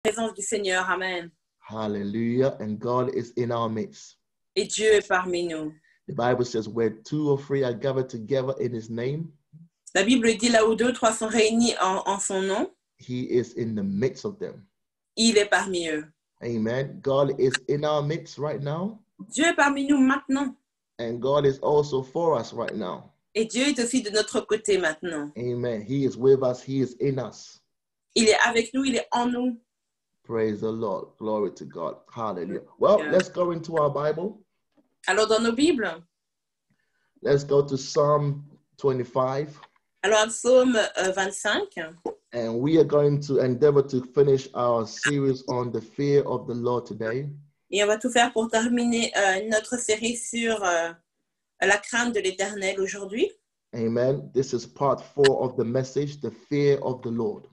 Présence du Seigneur, amen. Hallelujah. And God is in our midst. Et Dieu est parmi nous. The Bible says where 2 or 3 are gathered together in his name, La Bible dit là où 2 ou 3 sont réunis en son nom, he is in the midst of them. il est parmi eux. Amen. God is in our midst right now. Dieu est parmi nous maintenant. And God is also for us right now. Et Dieu est aussi de notre côté maintenant. Amen. He is with us. He is in us. Il est avec nous, il est en nous. Praise the Lord. Glory to God. Hallelujah. Well, Yeah. let's go into our Bible. Alors dans nos Bibles, Let's go to Psalm 25. alors Psaume 25, And we are going to endeavor to finish our series on the fear of the Lord today. et on va tout faire pour terminer notre série sur la crainte de l'Éternel aujourd'hui. Amen. This is part 4 of the message, the fear of the Lord.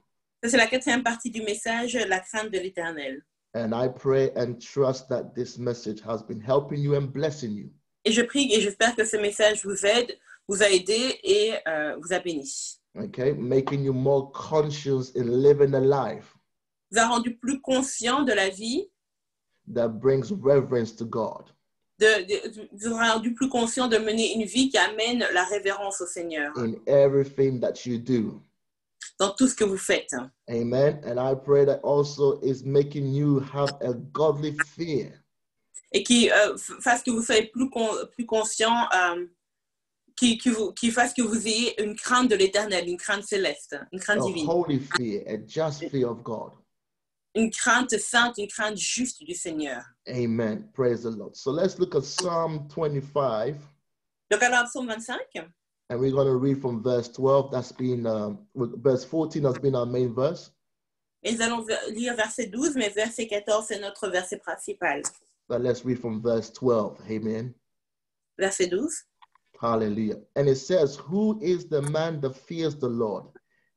Ça, c'est la 4e partie du message, la crainte de l'Éternel. And I pray and trust that this message has been helping you and blessing you. Et je prie et j'espère que ce message vous aide, vous a aidé et vous a béni. Okay, making you more conscious in living a life Vous a rendu plus conscient de la vie, that brings reverence to God. vous a rendu plus conscient de mener une vie qui amène la révérence au Seigneur In everything that you do. dans tout ce que vous faites. Amen. And I pray that also is making you have a godly fear. Et qui fasse que vous soyez plus conscient, qui fasse que vous ayez une crainte de l'Éternel, une crainte céleste, une crainte A divine, holy fear, a just fear of God. une crainte sainte, une crainte juste du Seigneur. Amen. Praise the Lord. So let's look at Psalm 25. Donc alors, Psaume 25, And we're going to read from verse 12. That's been, verse 14 has been our main verse. et nous allons lire verset 12, mais verset 14, c'est notre verset principal. But let's read from verse 12. Amen. Verset 12. Hallelujah. And it says, who is the man that fears the Lord?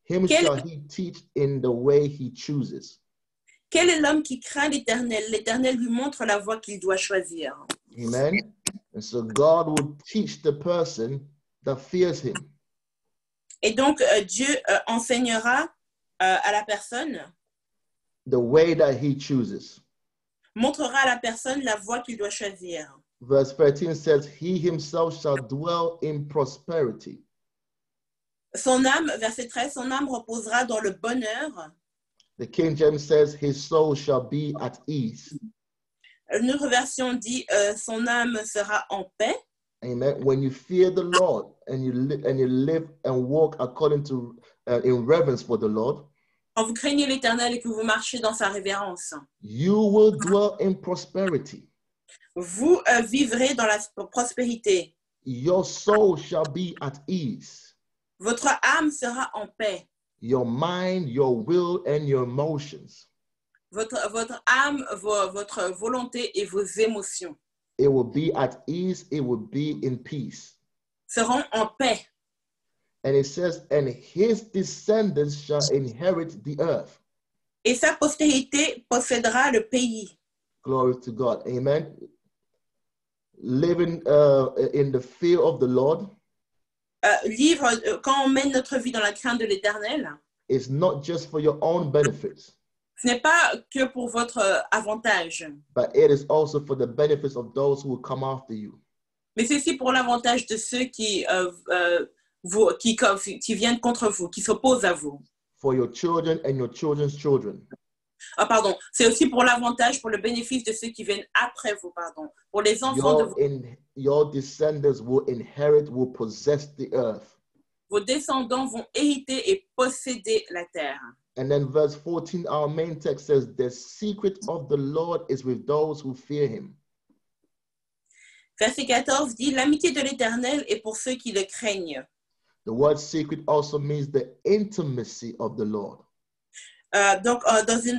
Him shall he teach in the way he chooses. Quel est l'homme qui craint l'Éternel? L'Éternel lui montre la voie qu'il doit choisir. Amen. And so God will teach the person that fears him. Et donc, Dieu enseignera à la personne, The way that he chooses. montrera à la personne la voie qu'il doit choisir. Verse 13 says, he himself shall dwell in prosperity. Son âme, verset 13, son âme reposera dans le bonheur. The King James says, his soul shall be at ease. Une autre version dit, son âme sera en paix. Amen. When you fear the Lord and you live and walk according to in reverence for the Lord, Quand vous craignez l'Éternel et que vous marchez dans sa révérence, you will dwell in prosperity. vous vivrez dans la prospérité. Your soul shall be at ease. Votre âme sera en paix. Your mind, your will, and your emotions. Votre âme, votre volonté et vos émotions It will be at ease. It will be in peace. seront en paix. And it says, and his descendants shall inherit the earth. Et sa postérité possédera le pays. Glory to God. Amen. Living in the fear of the Lord Quand on mène notre vie dans la crainte de l'Éternel, is not just for your own benefits, ce n'est pas que pour votre avantage, but it is also for the benefits of those who will come after you. mais c'est aussi pour l'avantage de ceux qui viennent contre vous, qui s'opposent à vous. For your children and your children's children. Ah, pardon, c'est aussi pour l'avantage, pour le bénéfice de ceux qui viennent après vous, pardon, pour les enfants de vous. Your descendants will inherit, will possess the earth. Vos descendants vont hériter et posséder la terre. And then verse 14, our main text says, the secret of the Lord is with those who fear him. Verset 14 dit, l'amitié de l'Éternel est pour ceux qui le craignent. The word secret also means the intimacy of the Lord. Donc,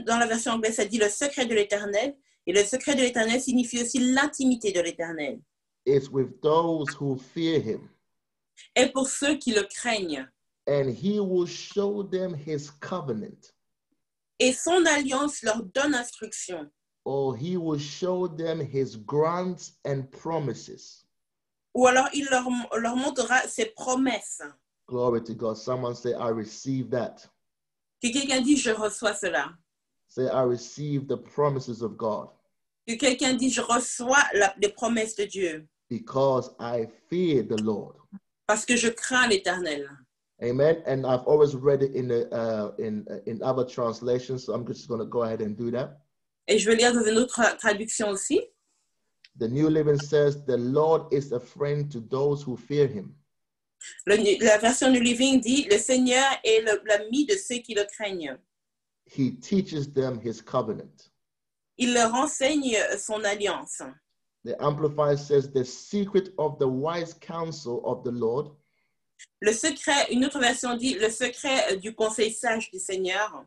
dans la version anglaise, ça dit le secret de l'Éternel. Et le secret de l'Éternel signifie aussi l'intimité de l'Éternel. It's with those who fear him. Et pour ceux qui le craignent. And he will show them his covenant. Et son alliance leur donne instruction. Or he will show them his grants and promises. Ou alors il leur montrera ses promesses. Glory to God. Someone say, I receive that. Que quelqu'un dit, je reçois cela. Say, I receive the promises of God Que quelqu'un dit, je reçois les promesses de Dieu because I fear the Lord. parce que je crains l'Éternel. Amen. And I've always read it in other translations, so I'm just going to go ahead and do that. Et je veux lire dans une autre traduction aussi. The New Living says, the Lord is a friend to those who fear him. La version New Living dit, le Seigneur est l'ami de ceux qui le craignent. He teaches them his covenant. Il leur enseigne son alliance. The Amplified says, the secret of the wise counsel of the Lord Le secret, une autre version dit, le secret du conseil sage du Seigneur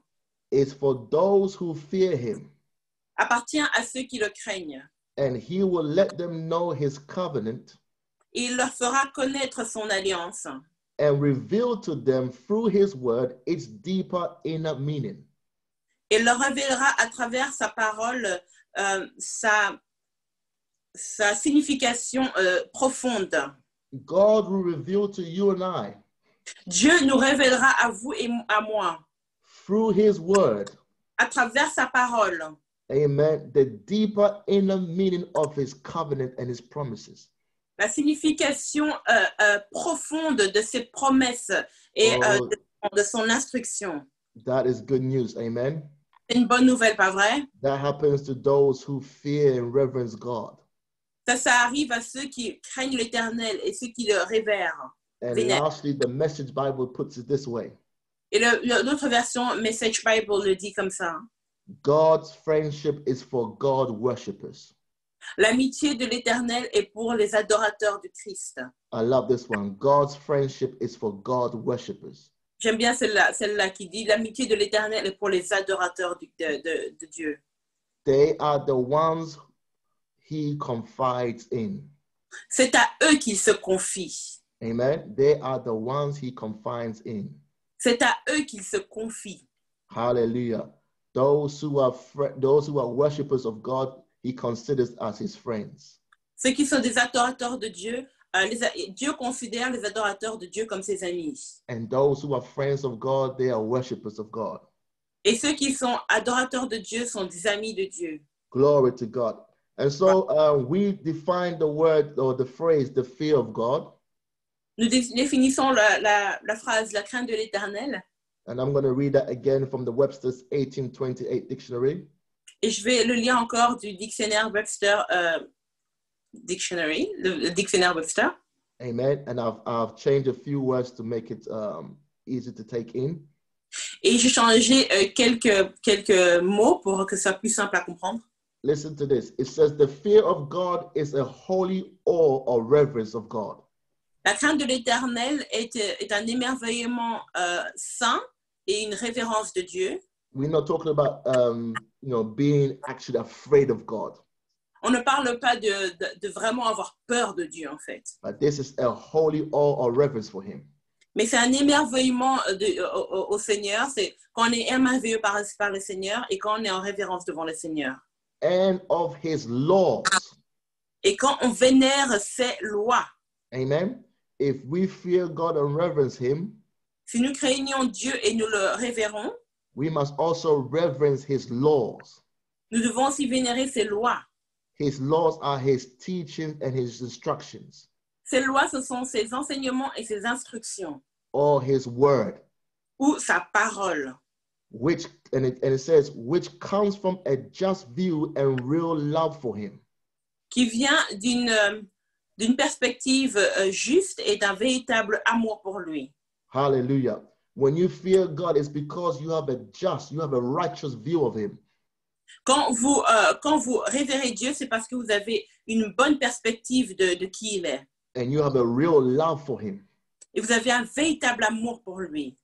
is for those who fear him, appartient à ceux qui le craignent. and he will let them know his covenant Et il leur fera connaître son alliance and reveal to them through his word its deeper inner meaning. et leur révélera à travers sa parole sa signification profonde. God will reveal to you and I Dieu nous révélera à vous et à moi through his word, à travers sa parole, amen, the deeper inner meaning of his covenant and his promises. la signification profonde de ses promesses et de son instruction. That is good news, amen. C'est une bonne nouvelle, pas vrai? That happens to those who fear and reverence God. Ça arrive à ceux qui craignent l'Éternel et ceux qui le révèrent. And Vénère. lastly, the Message Bible puts it this way. Et l'autre version, Message Bible, le dit comme ça. God's friendship is for God worshippers. L'amitié de l'Éternel est pour les adorateurs du Christ. I love this one. God's friendship is for God worshippers. J'aime bien celle-là qui dit l'amitié de l'Éternel est pour les adorateurs de Dieu. They are the ones he confides in. C'est à eux qu'il se confie. Amen. They are the ones he confides in. C'est à eux qu'il se confie. Hallelujah. Those who are worshippers of God, he considers as his friends. Ceux qui sont des adorateurs de Dieu, Dieu considère les adorateurs de Dieu comme ses amis. And those who are friends of God, they are worshippers of God. Et ceux qui sont adorateurs de Dieu sont des amis de Dieu. Glory to God. And so we define the word or the phrase, the fear of God. Nous définissons la phrase « la crainte de l'Éternel » And I'm going to read that again from the Webster's 1828 dictionary. et je vais le lire encore du dictionnaire Webster Dictionary, le dictionnaire Webster. Amen. And I've changed a few words to make it easy to take in. Et j'ai changé quelques mots pour que ça soit plus simple à comprendre. Listen to this. It says, the fear of God is a holy awe or reverence of God. La crainte de l'Éternel est un émerveillement saint et une révérence de Dieu. We're not talking about, being actually afraid of God. On ne parle pas de vraiment avoir peur de Dieu, en fait. But this is a holy awe or reverence for him. Mais c'est un émerveillement au Seigneur. C'est quand on est émerveillé par le Seigneur et quand on est en révérence devant le Seigneur. And of his laws. Et quand on vénère ses lois. Amen. If we fear God and reverence him, si nous craignons Dieu et nous le révérons, we must also reverence his laws. Nous devons aussi vénérer ses lois. His laws are his teachings and his instructions. Ses lois, ce sont ses enseignements et ses instructions. Or his word. Ou sa parole. Which, and it says, which comes from a just view and real love for him. Qui vient d'une perspective juste et d'un véritable amour pour lui. Hallelujah. When you fear God, it's because you have a righteous view of him. Quand vous révérez Dieu, c'est parce que vous avez une bonne perspective de qui il est. And you have a real love for him. Et vous avez un véritable amour pour lui.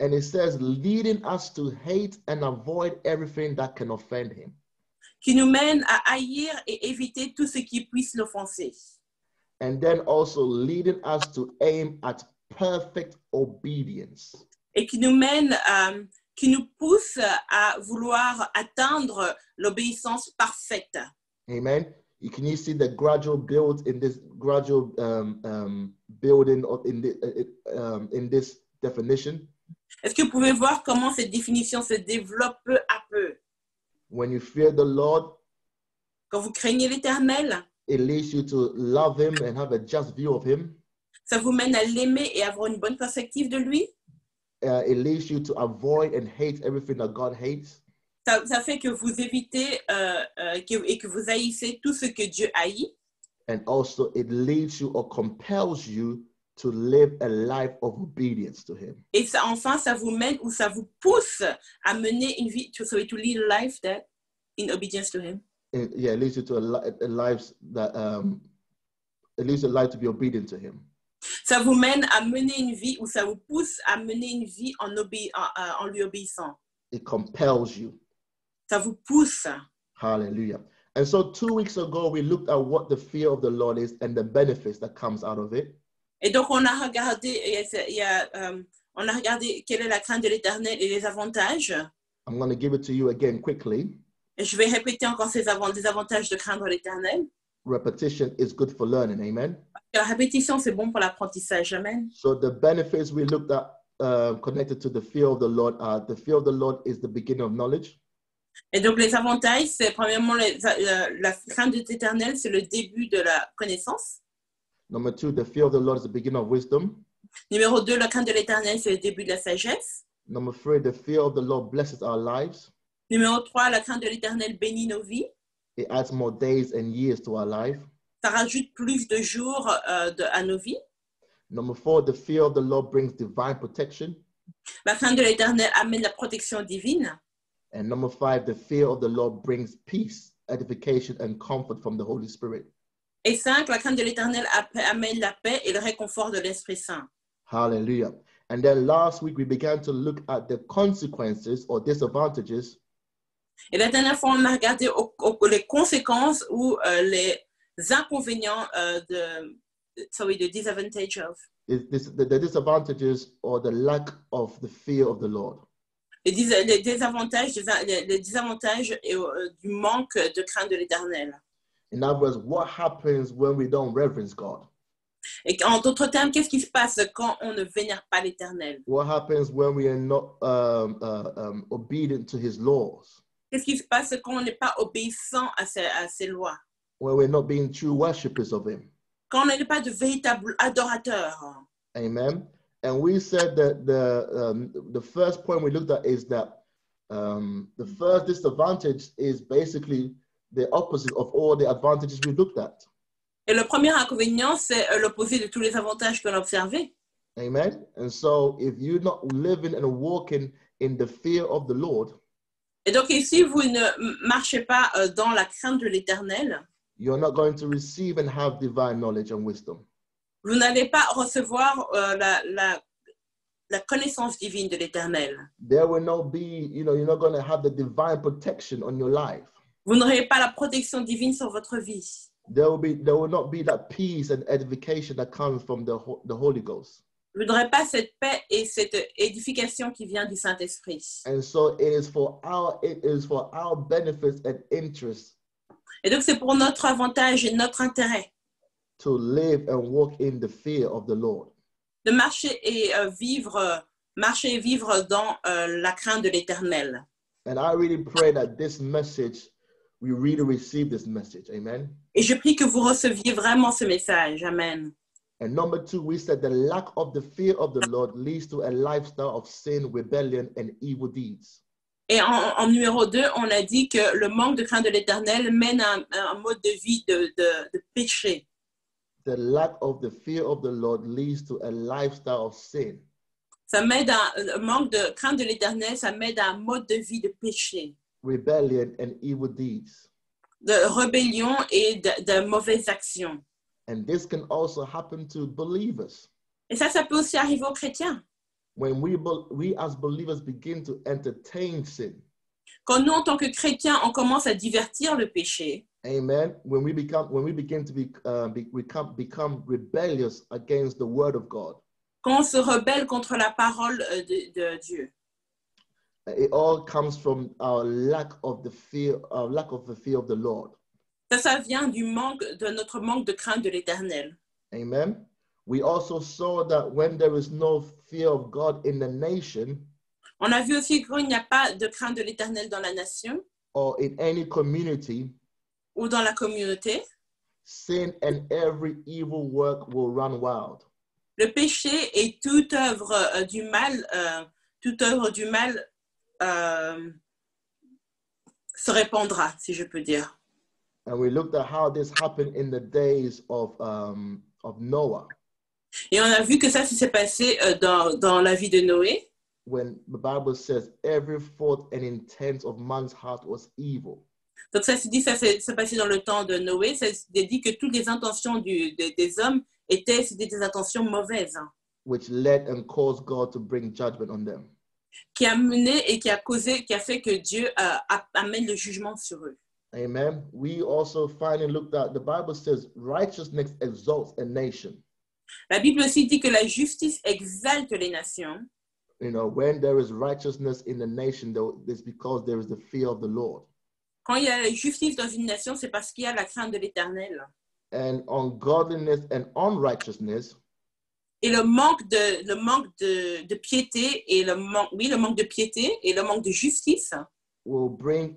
And it says, leading us to hate and avoid everything that can offend him. Qui nous mène à haïr et éviter tout ce qui puisse l'offenser. And then also leading us to aim at perfect obedience. Et qui nous pousse à vouloir atteindre l'obéissance parfaite. Amen. Can you see the gradual build in this gradual building of in this definition? Est-ce que vous pouvez voir comment cette définition se développe peu à peu? When you fear the Lord, quand vous craignez l'Éternel, it leads you to love him and have a just view of him. ça vous mène à l'aimer et avoir une bonne perspective de lui. It leads you to avoid and hate everything that God hates. Ça fait que vous évitez et que vous haïssez tout ce que Dieu haït. And also it leads you or compels you to live a life of obedience to him. Et ça, enfin, ça vous mène ou ça vous pousse à mener une vie, to lead a life that in obedience to him. It leads you to a life that it leads your life to be obedient to him. Ça vous mène à mener une vie ou ça vous pousse à mener une vie en lui obéissant. It compels you. Ça vous pousse. Hallelujah. And so 2 weeks ago, we looked at what the fear of the Lord is and the benefits that comes out of it. Et donc, on a regardé quelle est la crainte de l'Éternel et les avantages. I'm going to give it to you again quickly. Et je vais répéter encore des avantages de craindre l'Éternel. Repetition is good for learning. Amen. La répétition, c'est bon pour l'apprentissage. Amen. So the benefits we looked at connected to the fear of the Lord are the fear of the Lord is the beginning of knowledge. Et donc, les avantages, c'est premièrement la crainte de l'Éternel, c'est le début de la connaissance. Number 2, the fear of the Lord is the beginning of wisdom. Numéro 2, la crainte de l'Éternel, c'est le début de la sagesse. Number 3, the fear of the Lord blesses our lives. Numéro 3, la crainte de l'Éternel bénit nos vies. It adds more days and years to our life. Ça rajoute plus de jours à nos vies. Number 4, the fear of the Lord brings divine protection. La crainte de l'Éternel amène la protection divine. And number 5, the fear of the Lord brings peace, edification, and comfort from the Holy Spirit. Et 5, la crainte de l'Éternel amène la paix et le réconfort de l'Esprit Saint. Hallelujah. And then last week, we began to look at the consequences or disadvantages. Et la dernière fois, on a regardé les conséquences ou les inconvénients the disadvantage of. The disadvantages or the lack of the fear of the Lord. Les désavantages du manque de crainte de l'Éternel. In other words, what happens when we don't reverence God? Et en d'autres termes, qu'est-ce qui se passe quand on ne vénère pas l'Éternel? What happens when we are not obedient to his laws? Qu'est-ce qui se passe quand on n'est pas obéissant à ses lois? When we're not being true worshippers of him? Quand on n'est pas de véritables adorateurs. Amen. And we said that the first point we looked at is that the first disadvantage is basically the opposite of all the advantages we looked at. Et le premier inconvénient, c'est l'opposé de tous les avantages qu'on a observés. Amen. And so if you're not living and walking in the fear of the Lord, et donc si vous ne marchez pas dans la crainte de l'Éternel, you're not going to receive and have divine knowledge and wisdom. Vous n'allez pas recevoir la connaissance divine de l'Éternel. There will not be, you're not going to have the divine protection on your life. Vous n'aurez pas la protection divine sur votre vie. There will not be that peace and edification that comes from the Holy Ghost. Vous n'aurez pas cette paix et cette édification qui vient du Saint-Esprit. And so it is for our benefits and interest. Et donc c'est pour notre avantage et notre intérêt. To live and walk in the fear of the Lord. De marcher et vivre dans la crainte de l'Éternel. And I really pray that this message, we really receive this message. Amen. Et je prie que vous receviez vraiment ce message. Amen. And number 2, we said the lack of the fear of the Lord leads to a lifestyle of sin, rebellion, and evil deeds. Et en numéro 2, on a dit que le manque de crainte de l'Éternel mène à un mode de vie de péché. The lack of the fear of the Lord leads to a lifestyle of sin. Ça m'aide le manque de crainte de l'Éternel, ça m'aide à un mode de vie de péché. Rebellion and evil deeds. De rébellion et de mauvaises actions. And this can also happen to believers. Et ça peut aussi arriver aux chrétiens. When we as believers begin to entertain sin. Quand nous, en tant que chrétiens, on commence à divertir le péché. Amen. When we begin to become rebellious against the word of God. Quand on se rebelle contre la parole de Dieu. It all comes from our lack of the fear of the Lord. Ça vient de notre manque de crainte de l'Éternel. Amen. We also saw that when there is no fear of God in the nation, on a vu aussi qu'il n'y a pas de crainte de l'Éternel dans la nation. or in any community, ou dans la communauté, sin and every evil work will run wild. le péché et toute œuvre du mal, se répandra, si je peux dire. And we looked at how this happened in the days of Noah, Et on a vu que ça s'est passé dans la vie de Noé, when the Bible says every thought and intent of man's heart was evil. Donc ça s'est passé dans le temps de Noé. Ça dit que toutes les intentions des hommes c'était des intentions mauvaises, which led and caused God to bring judgment on them. qui a mené et qui a fait que Dieu amène le jugement sur eux. Amen. We also finally looked at, the Bible says righteousness exalts a nation. La Bible aussi dit que la justice exalte les nations. You know, when there is righteousness in the nation, it's because there is the fear of the Lord. Quand il y a la justice dans une nation, c'est parce qu'il y a la crainte de l'Éternel. And ungodliness and unrighteousness, et le manque de piété et le manque de piété et le manque de justice will bring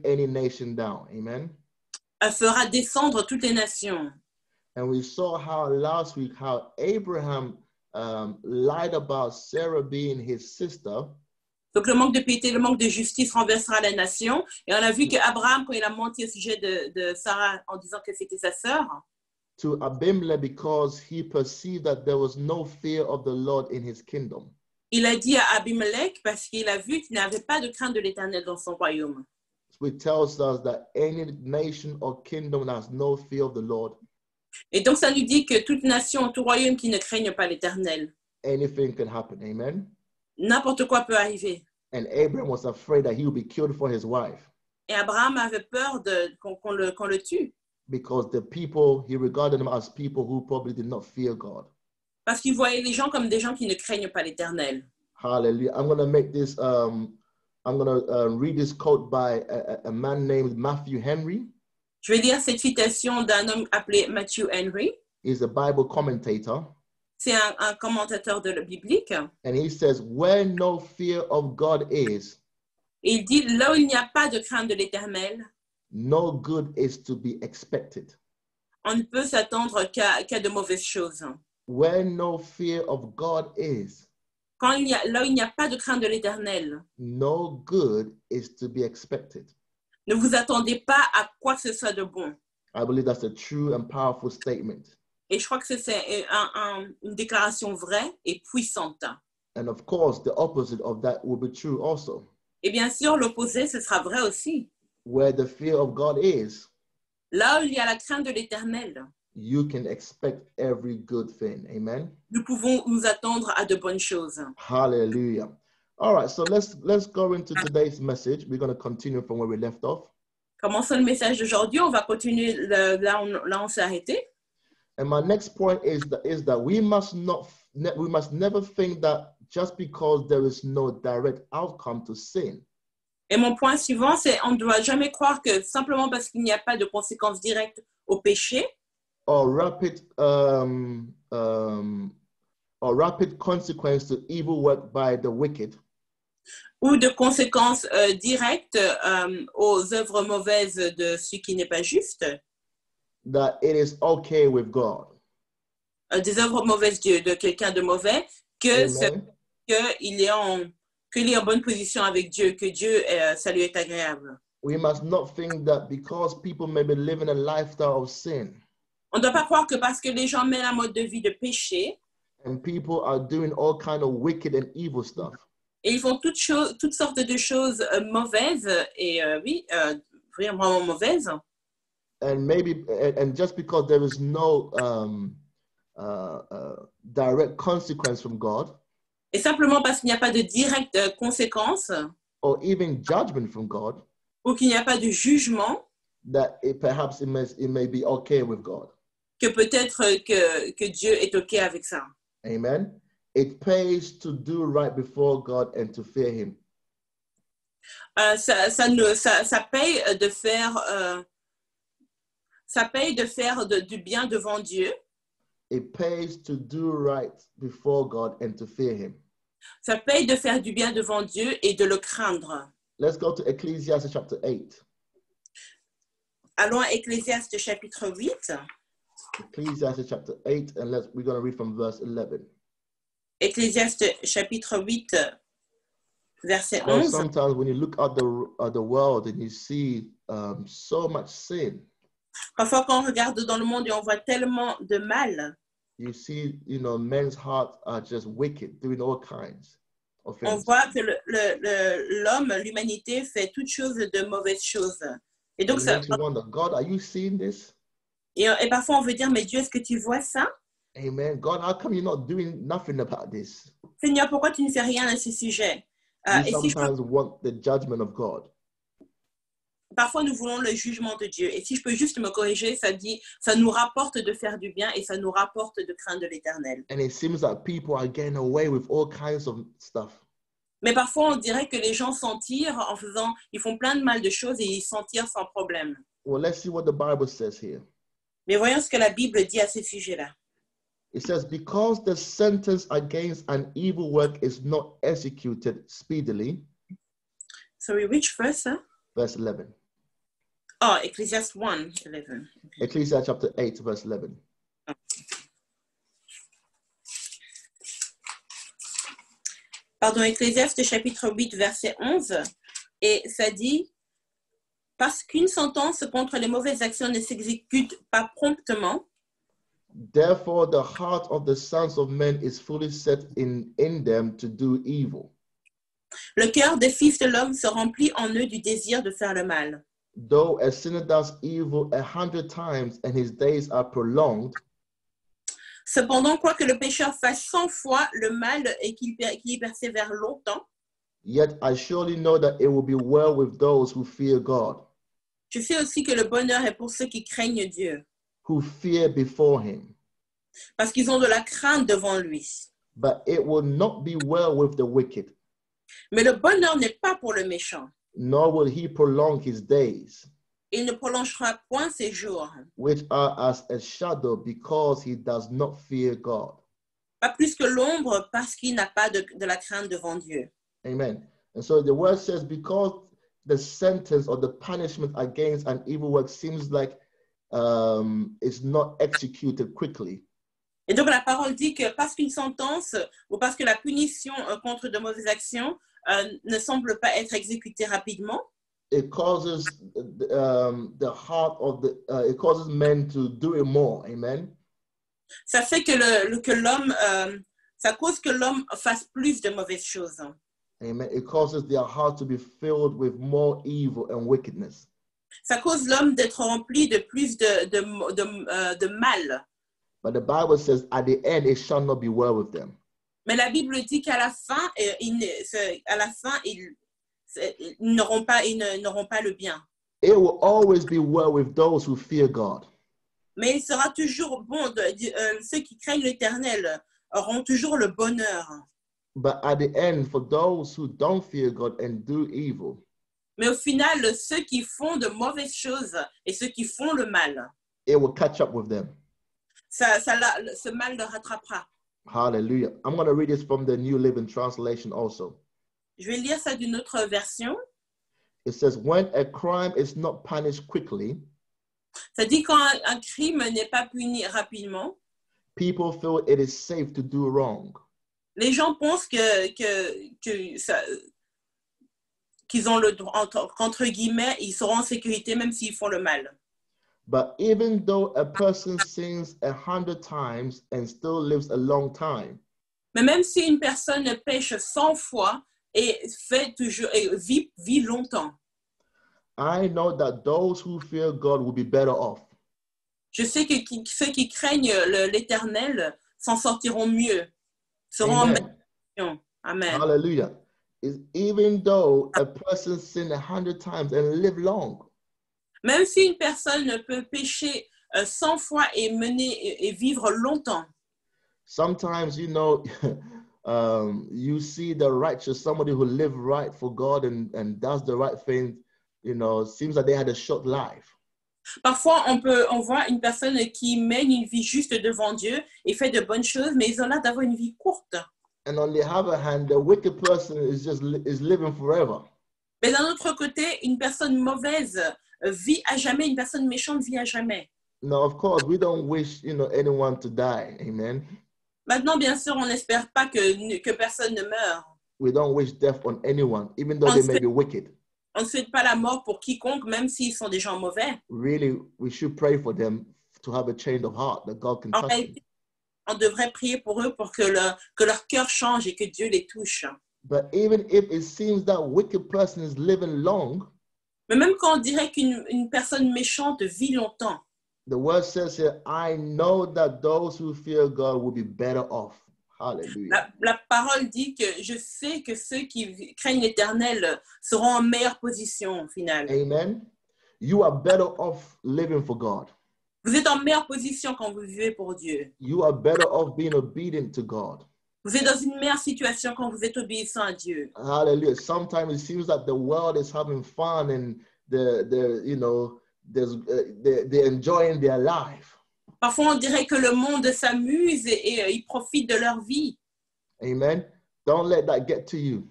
any nation down. Amen. Fera descendre toutes les nations. And we saw last week how Abraham lied about Sarah being his sister. Donc le manque de piété, le manque de justice renversera la nation. Et on a vu qu'Abraham, quand il a menti au sujet de Sarah en disant que c'était sa sœur, to Abimelech because he perceived that there was no fear of the Lord in his kingdom. Il a dit à Abimelech parce qu'il a vu qu'il n'avait pas de crainte de l'Éternel dans son royaume. Which tells us that any nation or kingdom that has no fear of the Lord, et donc ça nous dit que toute nation, tout royaume qui ne craigne pas l'Éternel, anything can happen. Amen. N'importe quoi peut arriver. And Abraham was afraid that he would be killed for his wife. Et Abraham avait peur qu'on le tue. Because the people, he regarded them as people who probably did not fear God. Parce qu'il voyait les gens comme des gens qui ne craignent pas l'Éternel. Hallelujah. I'm going to make this, I'm going to read this quote by a man named Matthew Henry. Je vais lire cette citation d'un homme appelé Matthew Henry. He's a Bible commentator. C'est un commentateur de la biblique. And he says, where no fear of God is, et il dit, là où il n'y a pas de crainte de l'Éternel, no good is to be expected. On ne peut s'attendre qu'à de mauvaises choses. Where no fear of God is, là où il n'y a pas de crainte de l'Éternel, no good is to be expected. Ne vous attendez pas à quoi que ce soit de bon. I believe that's a true and powerful statement. Et je crois que c'est une déclaration vraie et puissante. And of course, the opposite of that will be true also. Et bien sûr, l'opposé, ce sera vrai aussi. Where the fear of God is, là où il y a la crainte de l'Éternel, you can expect every good thing. Amen. Nous pouvons nous attendre à de bonnes choses. Hallelujah. All right, so let's go into today's message. We're going to continue from where we left off. Commençons le message d'aujourd'hui. On va continuer là où on s'est arrêté. And my next point is that we must never think that just because there is no direct outcome to sin. Et mon point suivant, c'est on ne doit jamais croire que simplement parce qu'il n'y a pas de conséquences directes au péché, or rapid consequence to evil work by the wicked, ou de conséquences directes aux œuvres mauvaises de ce qui n'est pas juste, that it is okay with God. Des œuvres mauvaises de quelqu'un de mauvais, qu'il est en bonne position avec Dieu, que Dieu, ça lui est agréable. We must not think that because people may be living a lifestyle of sin, on ne doit pas croire que parce que les gens mènent un mode de vie de péché, and people are doing all kind of wicked and evil stuff, et ils font toutes sortes de choses mauvaises et vraiment mauvaises, and just because there is no direct consequence from God, et simplement parce qu'il n'y a pas de directe conséquence, or even judgment from God, ou qu'il n'y a pas de jugement, that perhaps it may be okay with God. Que peut-être que Dieu est OK avec ça. Amen. It pays to do right before God and to fear Him. Ça paye de faire du bien devant Dieu. It pays to do right before God and to fear Him. Ça paye de faire du bien devant Dieu et de le craindre. Let's go to Ecclesiastes chapter 8. Allons à Ecclésiaste chapitre 8. Ecclesiastes chapter 8, and we're going to read from verse 11. Ecclésiaste chapitre 8, verset Well, 11. sometimes when you look at the world and you see so much sin, Parfois, quand on regarde dans le monde et on voit tellement de mal, you see, men's hearts are just wicked, doing all kinds of on things. voit que l'homme, l'humanité fait toutes choses de mauvaises choses. Et donc, It makes you wonder, God, are you seeing this? et parfois, on veut dire, mais Dieu, est-ce que tu vois ça? Amen. God, how come you're not doing nothing about this? Seigneur, pourquoi tu ne fais rien à ce sujet? We Et si sometimes want the judgment of God. parfois, nous voulons le jugement de Dieu. Et si je peux juste me corriger, ça nous rapporte de faire du bien et ça nous rapporte de craindre l'Éternel. And it seems that people are getting away with all kinds of stuff. Mais parfois, on dirait que les gens s'en tirent ils font plein de mal de choses et ils s'en tirent sans problème. Well, let's see what the Bible says here. Mais voyons ce que la Bible dit à ce sujet-là. It says, because the sentence against an evil work is not executed speedily. Sorry, which verse? Hein? Verse 11. Oh, Ecclesiastes 1, 11. Ecclesiastes chapter 8, verse 11. Pardon, Ecclésiaste chapitre 8, verset 11. Et ça dit, parce qu'une sentence contre les mauvaises actions ne s'exécute pas promptement, therefore the heart of the sons of men is fully set in them to do evil. Le cœur des fils de l'homme se remplit en eux du désir de faire le mal. Though a sinner does evil 100 times and his days are prolonged, cependant, quoique le pécheur fasse 100 fois le mal et qu'il y persévère longtemps, yet I surely know that it will be well with those who fear God, je sais aussi que le bonheur est pour ceux qui craignent Dieu, who fear before him. parce qu'ils ont de la crainte devant lui. But it will not be well with the wicked, Mais le bonheur n'est pas pour le méchant. nor will he prolong his days, Il ne prolongera point ses jours, which are as a shadow, because he does not fear God. pas plus que l'ombre, parce qu'il n'a pas de la crainte devant Dieu. Amen. And so the word says, because the sentence or the punishment against an evil work seems like it's not executed quickly. Et donc la parole dit que parce qu'une sentence ou parce que la punition contre de mauvaises actions ne semble pas être exécutée rapidement, it causes the heart of it causes men to do it more. Amen. Ça fait que l'homme, ça cause que l'homme fasse plus de mauvaises choses. Amen. It causes their heart to be filled with more evil and wickedness. Ça cause l'homme d'être rempli de plus de mal. But the Bible says, at the end, it shall not be well with them. Mais la Bible dit qu'à la fin, ils n'auront pas le bien. It will always be well with those who fear God. Mais il sera toujours bon, ceux qui craignent l'Éternel auront toujours le bonheur. But at the end, for those who don't fear God and do evil, mais au final, ceux qui font de mauvaises choses et ceux qui font le mal, it will catch up with them. Ce mal le rattrapera. Hallelujah. I'm going to read this from the New Living Translation also. Je vais lire ça d'une autre version. It says, when a crime is not punished quickly, ça dit quand un crime n'est pas puni rapidement, people feel it is safe to do wrong. Les gens pensent qu'ils ont le droit, qu'entre guillemets, ils seront en sécurité même s'ils font le mal. But even though a person sins 100 times and still lives a long time, mais même si une personne pêche 100 fois et vit longtemps, I know that those who fear God will be better off. Je sais que ceux qui craignent l'Éternel s'en sortiront mieux, seront en meilleure position. Amen. Hallelujah. Even though a person sin 100 times and live long, même si une personne peut pécher 100 fois et vivre longtemps. Sometimes, you see the righteous, somebody who live right for God and does the right thing, seems like they had a short life. Parfois, on voit une personne qui mène une vie juste devant Dieu et fait de bonnes choses, mais ils ont l'air d'avoir une vie courte. And on the other hand, the wicked person is living forever. Mais d'un autre côté, une personne mauvaise vit à jamais, une personne méchante vit à jamais. Now, of course, we don't wish, anyone to die. Amen. Maintenant, bien sûr, on n'espère pas que personne ne meure. We don't wish death on anyone, even though On they ne may be wicked. souhaite pas la mort pour quiconque, même s'ils sont des gens mauvais. Really, we should pray for them to have a change of heart, that God can En touch them. réalité, on devrait prier pour eux pour que leur cœur change et que Dieu les touche. But even if it seems that wicked person is living long, Mais même quand on dirait qu'une personne méchante vit longtemps, the word says here, I know that those who fear God will be better off. Hallelujah. la parole dit que je sais que ceux qui craignent l'Éternel seront en meilleure position au final. Amen. You are better off living for God. Vous êtes en meilleure position quand vous vivez pour Dieu. You are better off being obedient to God. Vous êtes dans une meilleure situation quand vous êtes obéissant à Dieu. Hallelujah. Sometimes it seems that the world is having fun and they're enjoying their life. Parfois, on dirait que le monde s'amuse et ils profitent de leur vie. Amen. Don't let that get to you.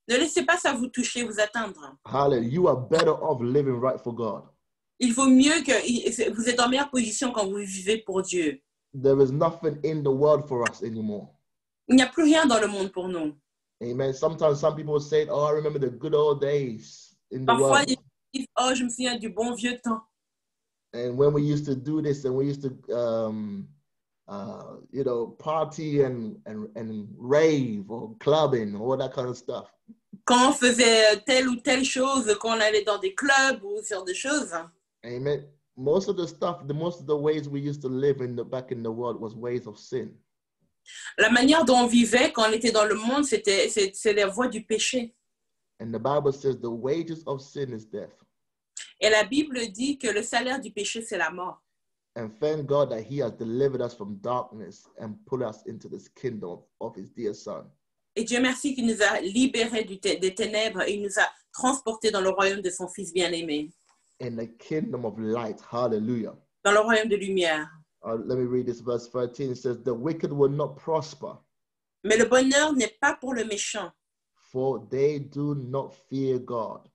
Ne laissez pas ça vous toucher, vous atteindre. Hallelujah. You are better off living right for God. Il vaut mieux que vous êtes en meilleure position quand vous vivez pour Dieu. There is nothing in the world for us anymore. Il n'y a plus rien dans le monde pour nous. Amen. Sometimes some people say, oh, I remember the good old days in the Parfois, world. ils disent, oh, je me souviens du bon vieux temps. And when we used to do this and we used to, party and rave or clubbing, all that kind of stuff. Quand on faisait telle ou telle chose, quand on allait dans des clubs ou sur des choses. Amen. Most of the ways we used to live back in the world was ways of sin. La manière dont on vivait quand on était dans le monde, c'est la voie du péché. And the Bible says the wages of sin is death. Et la Bible dit que le salaire du péché, c'est la mort. And thank God that he has delivered us from darkness and put us into this kingdom of his dear son. Et Dieu merci qu'il nous a libérés des ténèbres et il nous a transportés dans le royaume de son Fils bien-aimé. In the kingdom of light. Hallelujah. Dans le royaume de lumière. Let me read this verse 13. It says, the wicked will not prosper. Mais le bonheur n'est pas pour le méchant. For they do not fear God.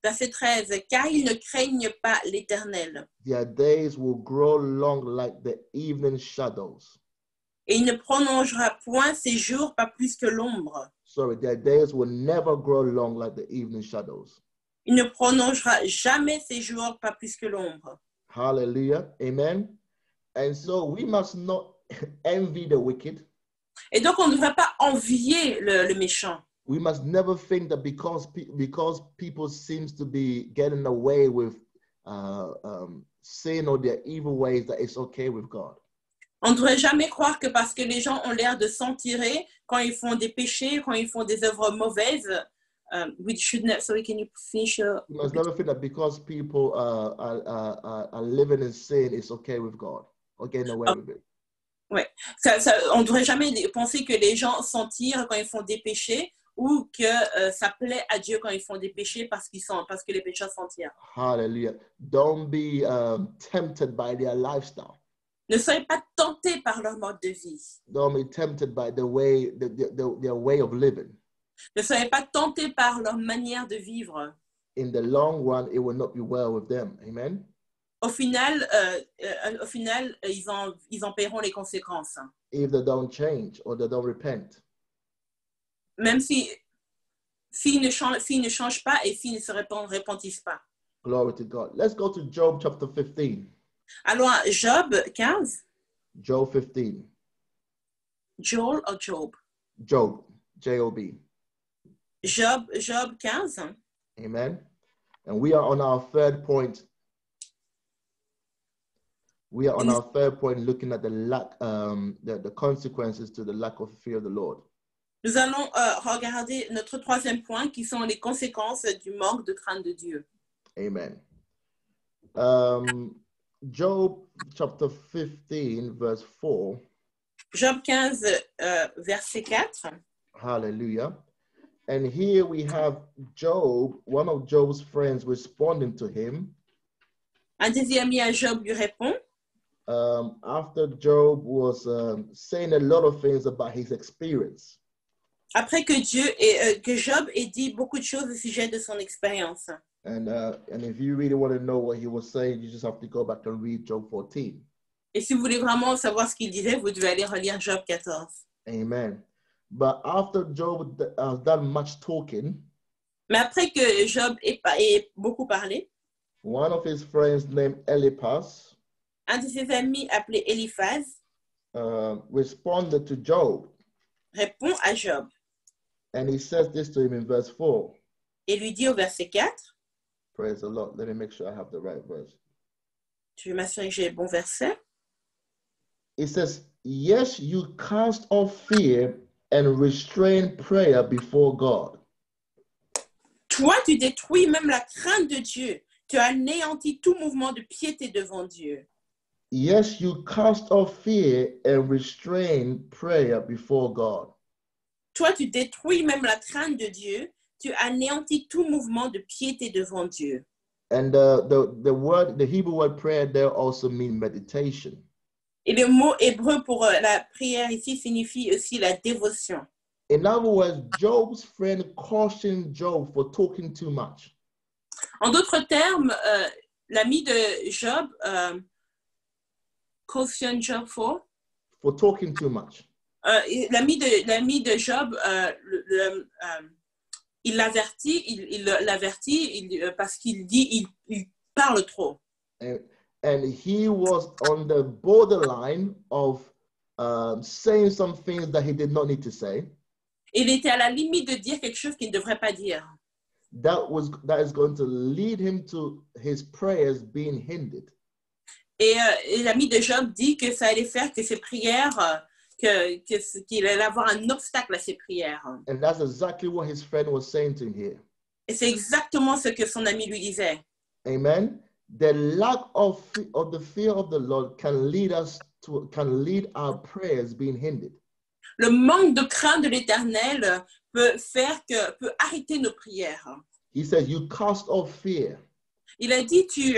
Verset 13. Car ils ne craignent pas l'Éternel. Their days will grow long like the evening shadows. Et il ne prolongera point ses jours, pas plus que l'ombre. Sorry, their days will never grow long like the evening shadows. Il ne prolongera jamais ses jours, pas plus que l'ombre. Hallelujah. Amen. And so we must not envy the wicked. Et donc, on ne devrait pas envier le méchant. We must never think that because people seems to be getting away with sin or their evil ways, that it's okay with God. On ne devrait jamais croire que parce que les gens ont l'air de s'en tirer quand ils font des péchés, quand ils font des œuvres mauvaises. We should not. Sorry, can you finish? We must never think that because people are living in sin, it's okay with God or getting away with it. Ouais. On ne devrait jamais penser que les gens s'en tirent quand ils font des péchés ou que ça plaît à Dieu quand ils font des péchés parce que les pécheurs s'en tirent. Hallelujah. Don't be tempted by their lifestyle. Ne soyez pas tentés par leur mode de vie. Don't be tempted by their way of living. Ne soyez pas tentés par leur manière de vivre. In the long run, it will not be well with them. Amen. Au final, ils en paieront les conséquences. If they don't change or they don't repent. Même s'ils ne changent pas et s'ils ne se repentissent pas. Glory to God. Let's go to Job chapter 15. Allons à Job 15. Job 15. Joel ou Job? Job. J-O-B. Job 15. Amen. And we are on our third point. We are on our third point looking at the lack, the consequences to the lack of fear of the Lord. Nous allons regarder notre troisième point qui sont les conséquences du manque de crainte de Dieu. Amen. Job chapter 15 verse 4. Job 15 verset 4. Hallelujah. And here we have Job, one of Job's friends, responding to him. Un des amis à Job lui répond. After Job was saying a lot of things about his experience. Après que que Job ait dit beaucoup de choses au sujet de son expérience. And if you really want to know what he was saying, you just have to go back and read Job 14. Et si vous voulez vraiment savoir ce qu'il disait, vous devez aller relire Job 14. Amen. But after Job has done much talking, Mais après que Job ait beaucoup parlé, one of his friends named Eliphaz un de ses amis appelé Eliphaz responded to Job. Répond à Job. And he says this to him in verse 4. Et lui dit au verset 4, Praise the Lord. Let me make sure I have the right verse. je vais m'assurer que j'ai le bon verset. It says, yes, you cast off fear and restrain prayer before God. Toi, tu détruis même la crainte de Dieu. Tu anéantis tout mouvement de piété devant Dieu. Yes, you cast off fear and restrain prayer before God. Toi, tu détruis même la crainte de Dieu. Tu anéantis tout mouvement de piété devant Dieu. And the Hebrew word prayer there also means meditation. Et le mot hébreu pour la prière ici signifie aussi la dévotion. In other words, Job's friend cautioned Job for talking too much. En d'autres termes, l'ami de Job cautionne Job for talking too much. L'ami de Job, il l'avertit parce qu'il dit il parle trop. And he was on the borderline of saying some things that he did not need to say. Il était à la limite de dire quelque chose qu'il ne devrait pas dire. That is going to lead him to his prayers being hindered. Et l'ami de Job dit que ça allait faire que ses prières, qu'il allait avoir un obstacle à ses prières. And that's exactly what his friend was saying to him here. Et c'est exactement ce que son ami lui disait. Amen. The lack of the fear of the Lord can lead our prayers being hindered. Le manque de crainte de l'Éternel peut arrêter nos prières. He says, you cast off fear. Il a dit, tu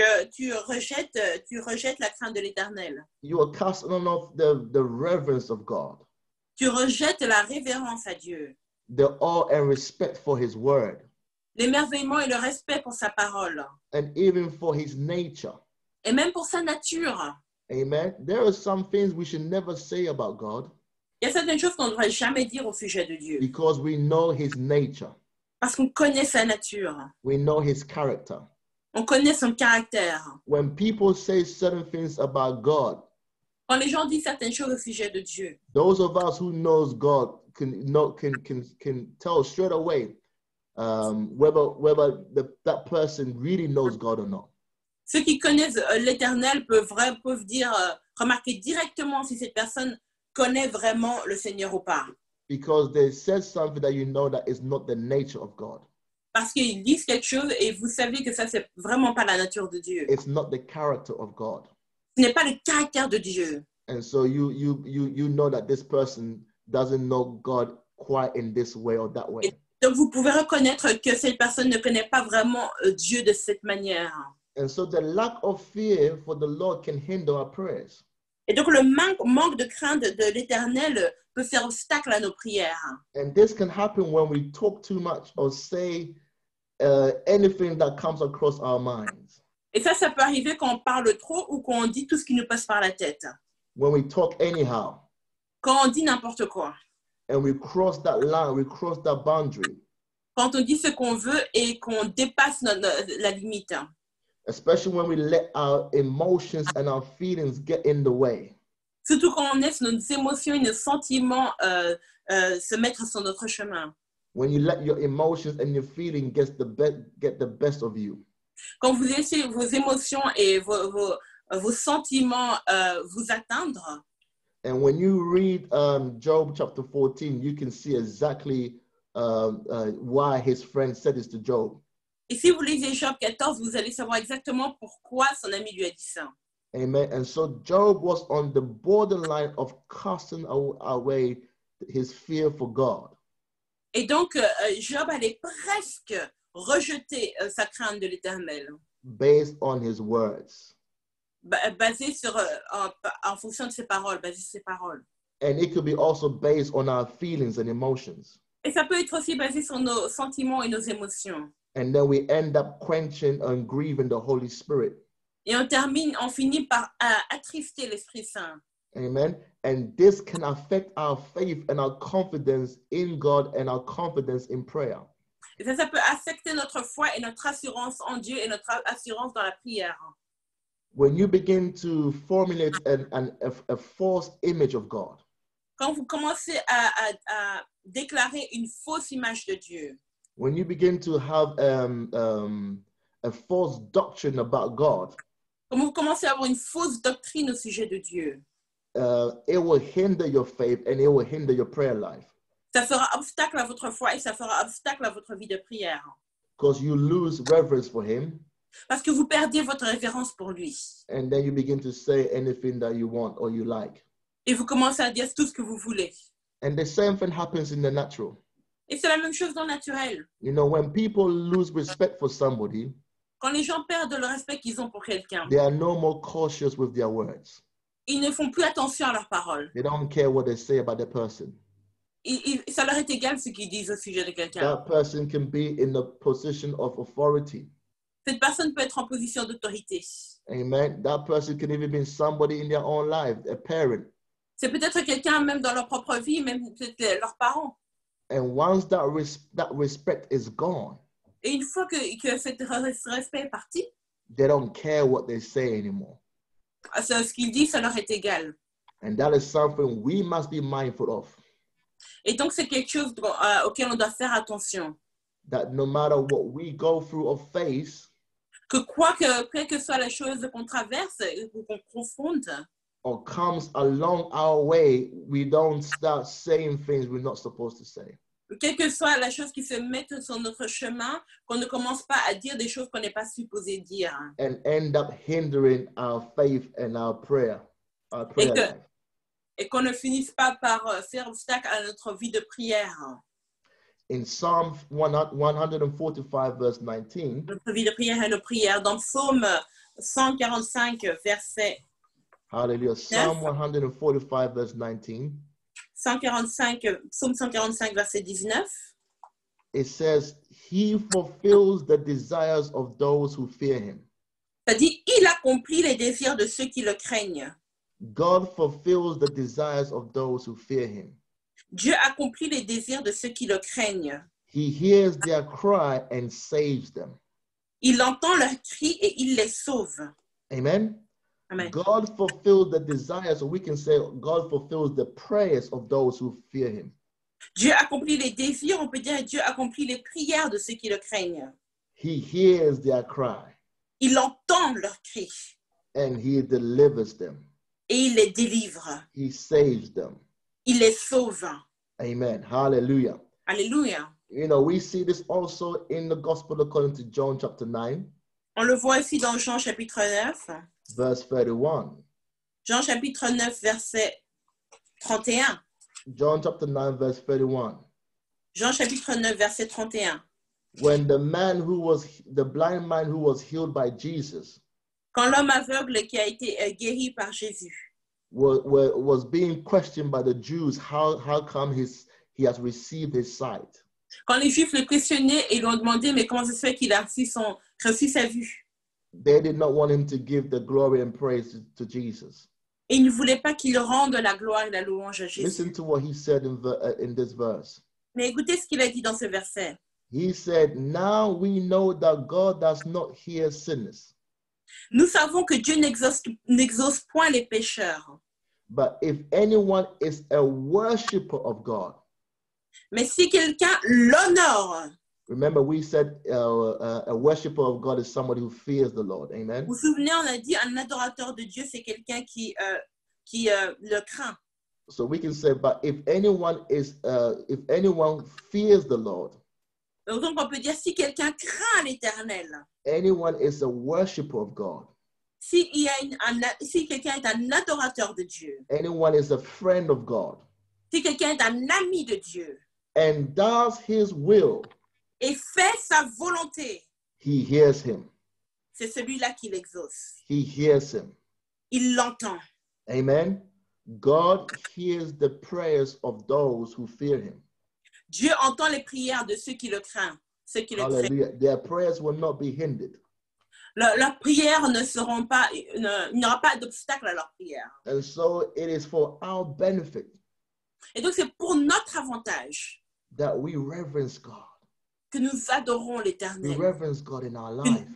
rejettes la crainte de l'Éternel. You are casting off the reverence of God. Tu rejettes la révérence à Dieu. The awe and respect for his word. L'émerveillement et le respect pour sa parole. And even for his nature. Et même pour sa nature. Amen. There are some things we should never say about God. Il y a certaines choses qu'on ne devrait jamais dire au sujet de Dieu. Because we know his nature. Parce qu'on connaît sa nature. We know his character. On connaît son caractère. When people say certain things about God, quand les gens disent certaines choses au sujet de Dieu, those of us who knows God can tell straight away whether that person really knows God or not. Ceux qui connaissent l'Éternel peuvent remarquer directement si cette personne connaît vraiment le Seigneur ou pas. Because they said something that you know that is not the nature of God. Parce qu'ils disent quelque chose et vous savez que ça, c'est vraiment pas la nature de Dieu. It's not the character of God. Ce n'est pas le caractère de Dieu. And so you know that this person doesn't know God quite in this way or that way. Et donc vous pouvez reconnaître que cette personne ne connaît pas vraiment Dieu de cette manière. And so the lack of fear for the Lord can hinder our prayers. Et donc le manque de crainte de l'Éternel peut faire obstacle à nos prières. And this can happen when we talk too much or say anything that comes across our minds. Et ça peut arriver quand on parle trop ou quand on dit tout ce qui nous passe par la tête. When we talk anyhow. Quand on dit n'importe quoi. And we cross that line, we cross that boundary. Quand on dit ce qu'on veut et qu'on dépasse la limite. Especially when we let our emotions and our feelings get in the way. Surtout quand on laisse nos émotions et nos sentiments se mettre sur notre chemin. When you let your emotions and your feelings get the best of you. Quand vous laissez vos émotions et vos sentiments vous atteindre. And when you read Job chapter 14, you can see exactly why his friend said this to Job. Et si vous lisez Job 14, vous allez savoir exactement pourquoi son ami lui a dit ça. Amen. And so Job was on the borderline of casting away his fear for God. Et donc, Job allait presque rejeter sa crainte de l'Éternel. Based on his words. Basé en fonction de ses paroles, basé sur ses paroles. And it could be also based on our feelings and emotions. Et ça peut être aussi basé sur nos sentiments et nos émotions. And then we end up quenching and grieving the Holy Spirit. Et on finit par attrister l'Esprit Saint. Amen. And this can affect our faith and our confidence in God and our confidence in prayer. Et ça peut affecter notre foi et notre assurance en Dieu et notre assurance dans la prière. When you begin to formulate a false image of God, Quand vous commencez à déclarer une fausse image de Dieu, when you begin to have a false doctrine about God, quand vous commencez à avoir une fausse doctrine au sujet de Dieu, it will hinder your faith and it will hinder your prayer life. ça fera obstacle à votre foi et ça fera obstacle à votre vie de prière. Because you lose reverence for him. Parce que vous perdez votre révérence pour lui. And then you begin to say anything that you want or you like. Et vous commencez à dire tout ce que vous voulez. And the same thing happens in the natural. Et c'est la même chose dans le naturel. You know, when people lose respect for somebody, Quand les gens perdent le respect qu'ils ont pour quelqu'un, they are no more cautious with their words. ils ne font plus attention à leurs paroles. They don't care what they say about the person. Ça leur est égal ce qu'ils disent au sujet de quelqu'un. That person can be in a position of authority. Cette personne peut être en position d'autorité. Amen. That person can even be somebody in their own life, a parent. C'est peut-être quelqu'un même dans leur propre vie, même peut-être leurs parents. And once that respect is gone, Et une fois que ce respect est parti, they don't care what they say anymore. ce qu'ils disent, ça leur est égal. And that is something we must be mindful of. Et donc, c'est quelque chose auquel on doit faire attention. That no matter what we go through or face, quelle que soit la chose qu'on traverse ou qu'on confronte, or comes along our way, we don't start saying things we're not supposed to say. Quelle que soit la chose qui se mette sur notre chemin, qu'on ne commence pas à dire des choses qu'on n'est pas supposé dire. And end up hindering our faith and our prayer life. Et qu'on ne finisse pas par faire obstacle à notre vie de prière. In Psalm 145, verse 19, notre vie de prière et nos prières. Dans Psaume 145, verset hallelujah, Psalm 145, verse 19, Psaume 145, verset 19, it says, he fulfills the desires of those who fear him. ça dit, il accomplit les désirs de ceux qui le craignent. God fulfills the desires of those who fear him. Dieu accomplit les désirs de ceux qui le craignent. He hears their cry and saves them. Il entend leurs cris et il les sauve. Amen. Amen. God fulfills the desires, or we can say God fulfills the prayers of those who fear him. Dieu accomplit les désirs, on peut dire Dieu accomplit les prières de ceux qui le craignent. He hears their cry. Il entend leurs cris. And he delivers them. Et il les délivre. He saves them. Il les sauve. Amen. Hallelujah. Alléluia. You know, we see this also in the gospel according to John chapter 9. On le voit aussi dans Jean chapitre 9. Verse 31. Jean chapitre 9, verset 31. John chapter 9, verse 31. Jean chapitre 9, verset 31. When the blind man who was healed by Jesus, quand l'homme aveugle qui a été guéri par Jésus was being questioned by the Jews, how come he has received his sight? Quand les Juifs le questionnaient et lui ont demandé, mais comment ça se fait qu'il a reçu sa vue? They did not want him to give the glory and praise to Jesus. Et ils ne voulaient pas qu'il rende la gloire et la louange à Jésus. Listen to what he said in this verse. Mais écoutez ce qu'il a dit dans ce verset. He said, now we know that God does not hear sinners. Nous savons que Dieu n'exauce point les pécheurs. But if anyone is a worshipper of God. Mais si quelqu'un l'honore. Remember, we said a worshiper of God is somebody who fears the Lord. Amen. Vous vous souvenez, on a dit un adorateur de Dieu, c'est quelqu'un qui le craint. So we can say, but if anyone fears the Lord. Donc on peut dire si quelqu'un craint l'Éternel. Anyone is a worshiper of God. Si quelqu'un est un adorateur de Dieu. Anyone is a friend of God. Si quelqu'un est un ami de Dieu. And does his will. Et fait sa volonté. He hears him. C'est celui-là qui l'exauce. He hears him. Il l'entend. Amen. God hears the prayers of those who fear him. Dieu entend les prières de ceux qui le craignent, ceux qui le craignent. Hallelujah. Their prayers will not be hindered. Leurs prières ne seront pas, il n'y aura pas d'obstacle à leurs prières. And so it is for our benefit Et donc, c'est pour notre avantage that we reverence God. que nous adorons We l'Éternel. reverence God in our life.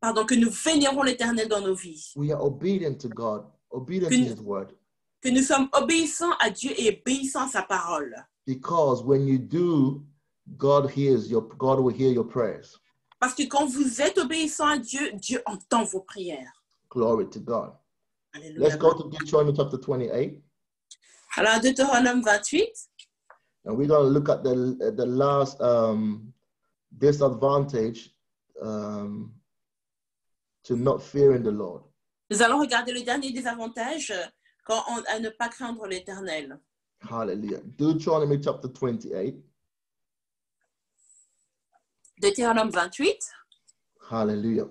Pardon, que nous vénérons l'Éternel dans nos vies. We are obedient to God, obedient to His word. Que nous sommes obéissants à Dieu et obéissants à sa parole. Because when you do, God will hear your prayers. Parce que quand vous êtes obéissant à Dieu, Dieu entend vos prières. Glory to God. Alléluia. Let's go to Deuteronomy chapter 28. Alors, Deutéronome 28, And we're going to look at the last disadvantage to not fearing the Lord. nous allons regarder le dernier des avantages à ne pas craindre l'Éternel. Hallelujah. Deuteronomy chapter 28. Deutéronome 28. Hallelujah.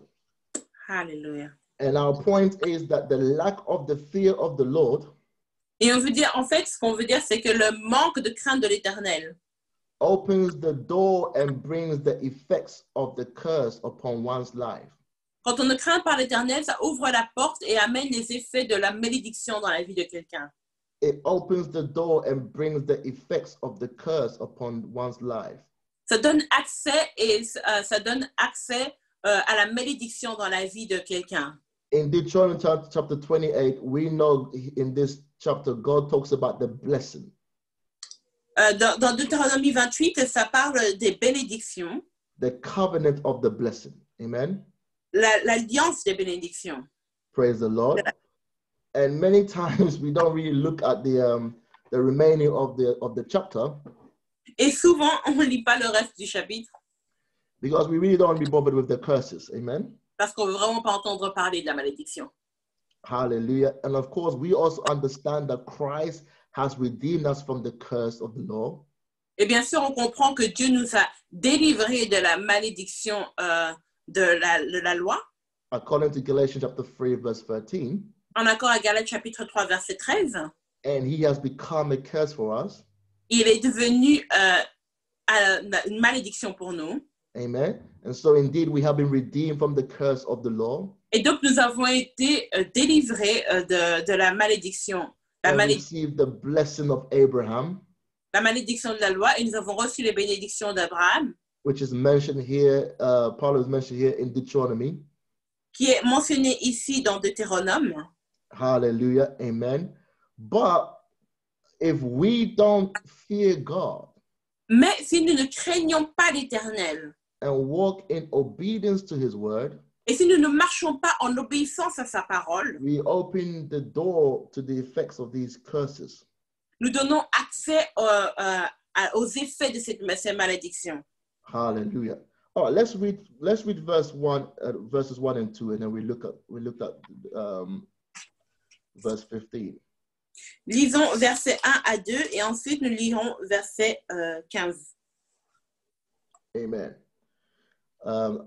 Alléluia. And our point is that the lack of the fear of the Lord Et on veut dire, en fait, ce qu'on veut dire, c'est que le manque de crainte de l'Éternel opens the door and brings the effects of the curse upon one's life. quand on ne craint pas l'Éternel, ça ouvre la porte et amène les effets de la malédiction dans la vie de quelqu'un. It opens the door and brings the effects of the curse upon one's life. Ça donne accès à la malédiction dans la vie de quelqu'un. In Deuteronomy chapter 28, we know in this chapter, God talks about the blessing. Dans Deutéronomie 28, ça parle des bénédictions, The covenant of the blessing. Amen. l'alliance des bénédictions. Praise the Lord. And many times we don't really look at the remaining of the chapter Et souvent, on ne lit pas le reste du chapitre because we really don't want to be bothered with the curses. Amen. parce qu'on ne veut vraiment pas entendre parler de la malédiction. Hallelujah. And of course, we also understand that Christ has redeemed us from the curse of the law. Et bien sûr, on comprend que Dieu nous a délivrés de la malédiction de la loi, According to Galatians chapter 3, verse 13. en accord à Galates chapitre 3, verset 13. And he has become a curse for us. Il est devenu une malédiction pour nous. Amen. And so indeed, we have been redeemed from the curse of the law. Et donc, nous avons été délivrés de la malédiction. And received the blessing of Abraham, La malédiction de la loi, et nous avons reçu les bénédictions d'Abraham, which is mentioned here, Paul is mentioned here in Deuteronomy. qui est mentionné ici dans Deutéronome. Hallelujah. Amen. But if we don't fear God Mais si nous ne craignons pas l'Éternel, and walk in obedience to his word, et si nous ne marchons pas en obéissance à sa parole, we open the door to the effects of these curses. nous donnons accès aux effets de ces malédictions. Hallelujah. All right, let's read verses 1 and 2, and then we look at verse 15. Lisons versets 1 à 2 et ensuite nous lirons verset 15. Amen. In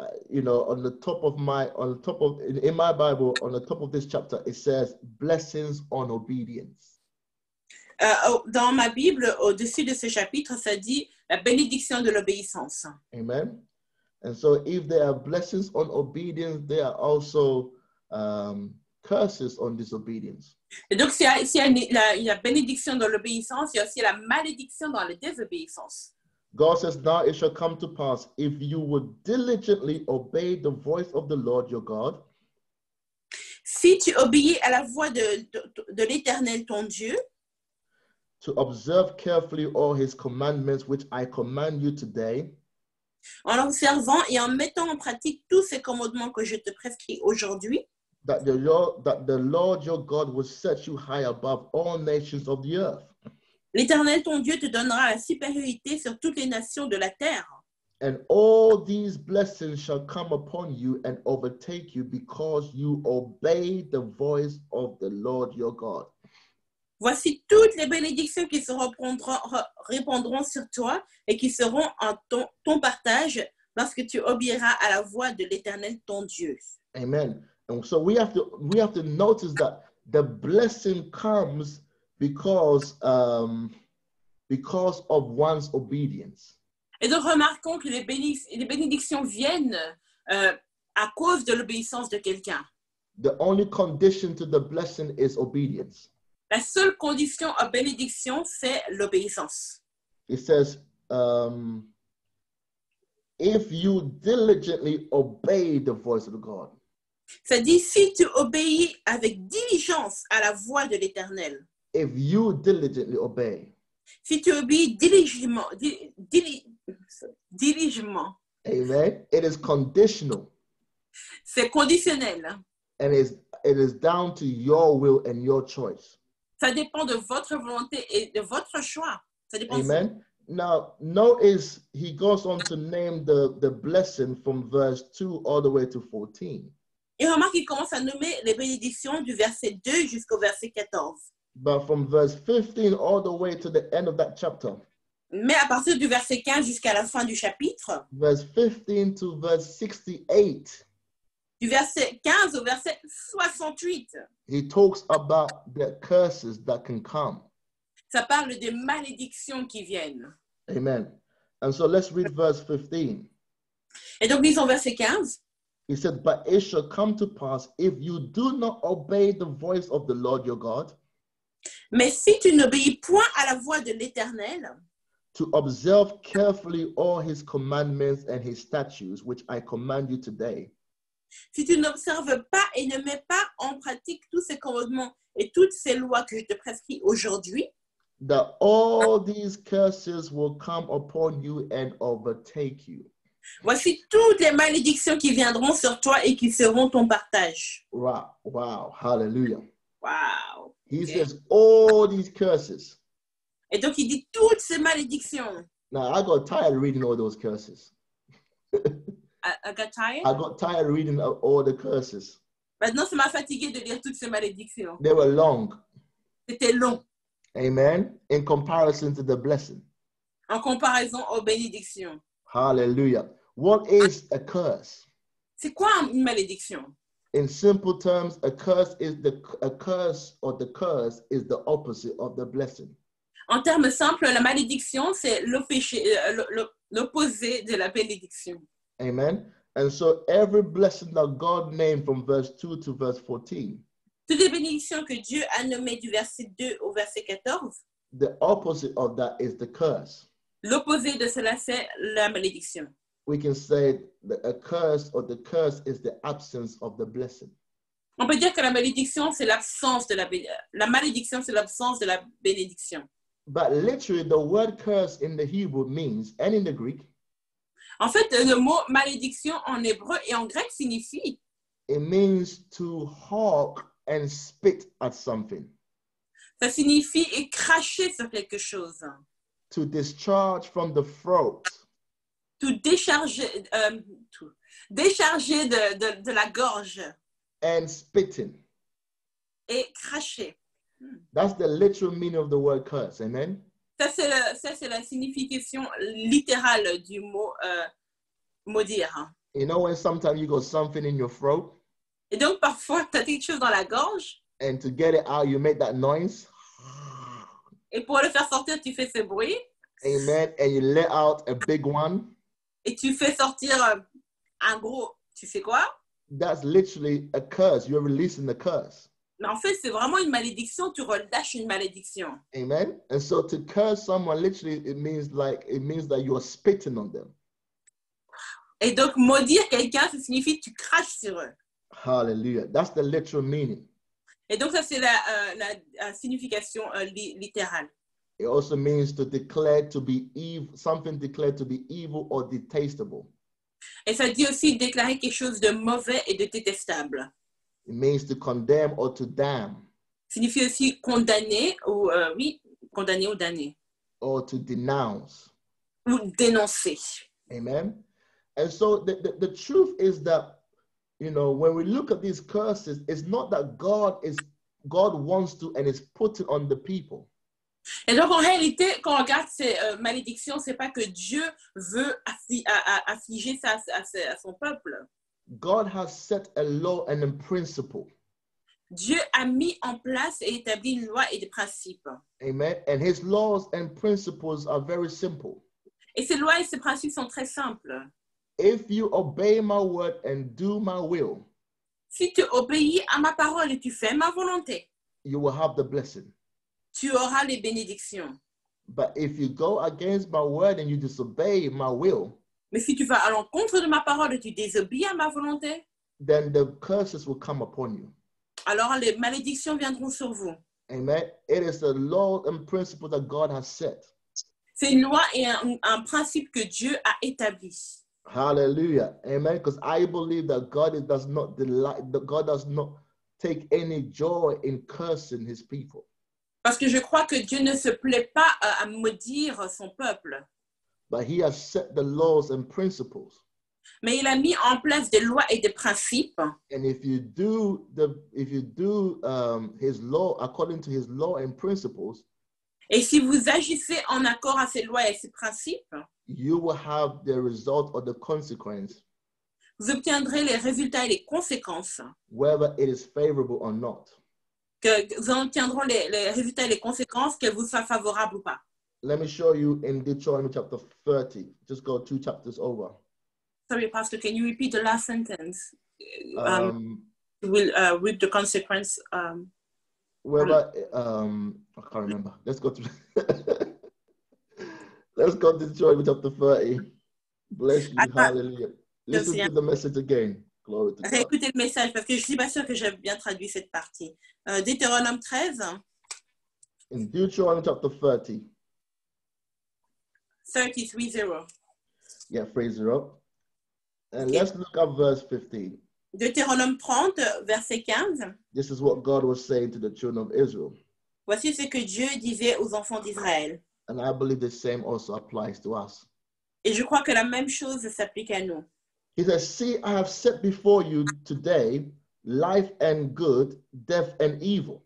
my Bible, on the top of this chapter, it says blessings on obedience. Dans ma Bible, au-dessus de ce chapitre, ça dit la bénédiction de l'obéissance. Amen. And so if there are blessings on obedience, there are also curses on disobedience. Et donc, s'il y a la bénédiction dans l'obéissance, il y a aussi la malédiction dans la désobéissance. God says, now it shall come to pass, if you would diligently obey the voice of the Lord your God, si tu obéis à la voix de l'Éternel ton Dieu, to observe carefully all his commandments, which I command you today, en observant et en mettant en pratique tous ces commandements que je te prescris aujourd'hui, that the Lord your God will set you high above all nations of the earth. l'Éternel ton Dieu te donnera la supériorité sur toutes les nations de la terre. And all these blessings shall come upon you and overtake you because you obey the voice of the Lord your God. Voici toutes les bénédictions qui se répandront sur toi et qui seront en ton partage lorsque tu obéiras à la voix de l'Éternel ton Dieu. Amen. And so we have to notice that the blessing comes because because of one's obedience. Et donc, remarquons que les bénédictions viennent à cause de l'obéissance de quelqu'un. The only condition to the blessing is obedience. La seule condition à bénédiction, c'est l'obéissance. It says, if you diligently obey the voice of God. Ça dit, si tu obéis avec diligence à la voix de l'Éternel, If you diligently obey. si tu obéis diligemment, diligemment, Amen. It is conditional. c'est conditionnel. And it is down to your will and your choice. Ça dépend de votre volonté et de votre choix. Ça dépend de vous. Amen. Now, notice he goes on to name the blessing from verse 2 all the way to 14. Et remarque qu'il commence à nommer les bénédictions du verset 2 jusqu'au verset 14. But from verse 15 all the way to the end of that chapter, Mais à partir du verset 15 jusqu'à la fin du chapitre, verse 15 to verse 68, du verset 15 au verset 68, he talks about the curses that can come. ça parle des malédictions qui viennent. Amen. And so let's read verse 15. Et donc, lisons verset 15. He said, but it shall come to pass if you do not obey the voice of the Lord your God, Mais si tu n'obéis point à la voix de l'Éternel, to observe carefully all his commandments and his statutes, which I command you today, si tu n'observes pas et ne mets pas en pratique tous ces commandements et toutes ces lois que je te prescris aujourd'hui, that all these curses will come upon you and overtake you. voici toutes les malédictions qui viendront sur toi et qui seront ton partage. Wow, wow, hallelujah. Wow. He Okay. says all these curses. Et donc, il dit toutes ces malédictions. Now, I got tired reading all those curses. I got tired. I got tired reading all the curses. Maintenant, ça m'a fatigué de lire toutes ces malédictions. They were long. C'était long Amen. In comparison to the blessing. en comparaison aux bénédictions. Hallelujah. What is a curse? C'est quoi une malédiction? In simple terms, a curse is the curse is the opposite of the blessing. En termes simples, la malédiction, c'est l'opposé de la bénédiction. Amen. And so every blessing that God named from verse 2 to verse 14, Toutes les bénédictions que Dieu a nommées du verset 2 au verset 14, the opposite of that is the curse. l'opposé de cela, c'est la malédiction. We can say that a curse or the curse is the absence of the blessing. On peut dire que la malédiction, c'est l'absence de la malédiction, c'est l'absence de la bénédiction. But literally, the word curse in the Hebrew means, and in the Greek, En fait, le mot malédiction en hébreu et en grec signifie, it means to hawk and spit at something, ça signifie cracher sur quelque chose, to discharge from the throat, tout décharger, décharger de la gorge and spitting. et cracher. That's the literal meaning of the word curse. Amen. Ça, c'est la signification littérale du mot maudire. You know when sometimes you got something in your throat, Et donc, parfois, tu as quelque chose dans la gorge, and to get it out, you make that noise. et pour le faire sortir, tu fais ce bruit, Amen. And you let out a big one. et tu fais sortir un gros, tu sais quoi? That's literally a curse. You're releasing the curse. Mais en fait, c'est vraiment une malédiction, tu relâches une malédiction. Amen. And so to curse someone, literally, it means that you are spitting on them. Et donc, maudire quelqu'un, ça signifie que tu craches sur eux. Hallelujah. That's the literal meaning. Et donc, ça, c'est la signification littérale. It also means to declare to be evil, something declared to be evil or detestable. Et ça dit aussi déclarer quelque chose de mauvais et de détestable. It means to condemn or to damn. Signifie aussi condamner ou, condamner ou damner. Or to denounce. Ou dénoncer. Amen. And so the truth is that, you know, when we look at these curses, it's not that God wants to and is putting on the people. Et donc, en réalité, quand on regarde ces malédictions, c'est pas que Dieu veut affliger ça à son peuple. God has set a law and a principle. Dieu a mis en place et établi une loi et des principes. Amen. And his laws and principles are very simple. Et ces lois et ces principes sont très simples. If you obey my word and do my will, Si tu obéis à ma parole et tu fais ma volonté, you will have the blessing. tu auras les bénédictions. But if you go against my word and you disobey my will, Mais si tu vas à l'encontre de ma parole et tu désobéis à ma volonté, then the curses will come upon you. alors les malédictions viendront sur vous. Amen. It is the law and principle that God has set. C'est une loi et un principe que Dieu a établi. Hallelujah. Amen. Because I believe that God does not delight, that God does not take any joy in cursing his people. Parce que je crois que Dieu ne se plaît pas à maudire son peuple. But he has set the laws and principles. Mais il a mis en place des lois et des principes. And if you do his law according to his law and principles, Et si vous agissez en accord à ces lois et ces principes, you will have the result or the consequence, vous obtiendrez les résultats et les conséquences. whether it is favorable or not. Que vous obtiendrez les résultats et les conséquences, qu'elles vous soient favorables ou pas. Let me show you in Deuteronomy chapter 30. Just go 2 chapters over. Sorry, Pastor, can you repeat the last sentence? Um, Will reap the consequence. whether I can't remember. Let's go to let's go to Deuteronomy chapter 30. Bless you, hallelujah. Listen to the message again. Glory to God. Réécoutez le message parce que je ne suis pas sûre que j'ai bien traduit cette partie. Deutéronome 13. In Deuteronomy chapter 30. 30. Yeah, phrase it up. And let's look at verse 15. Deutéronome 30, verset 15. This is what God was saying to the children of Israel. Voici ce que Dieu disait aux enfants d'Israël. And I believe the same also applies to us. Et je crois que la même chose s'applique à nous. He says, see, I have set before you today life and good, death and evil.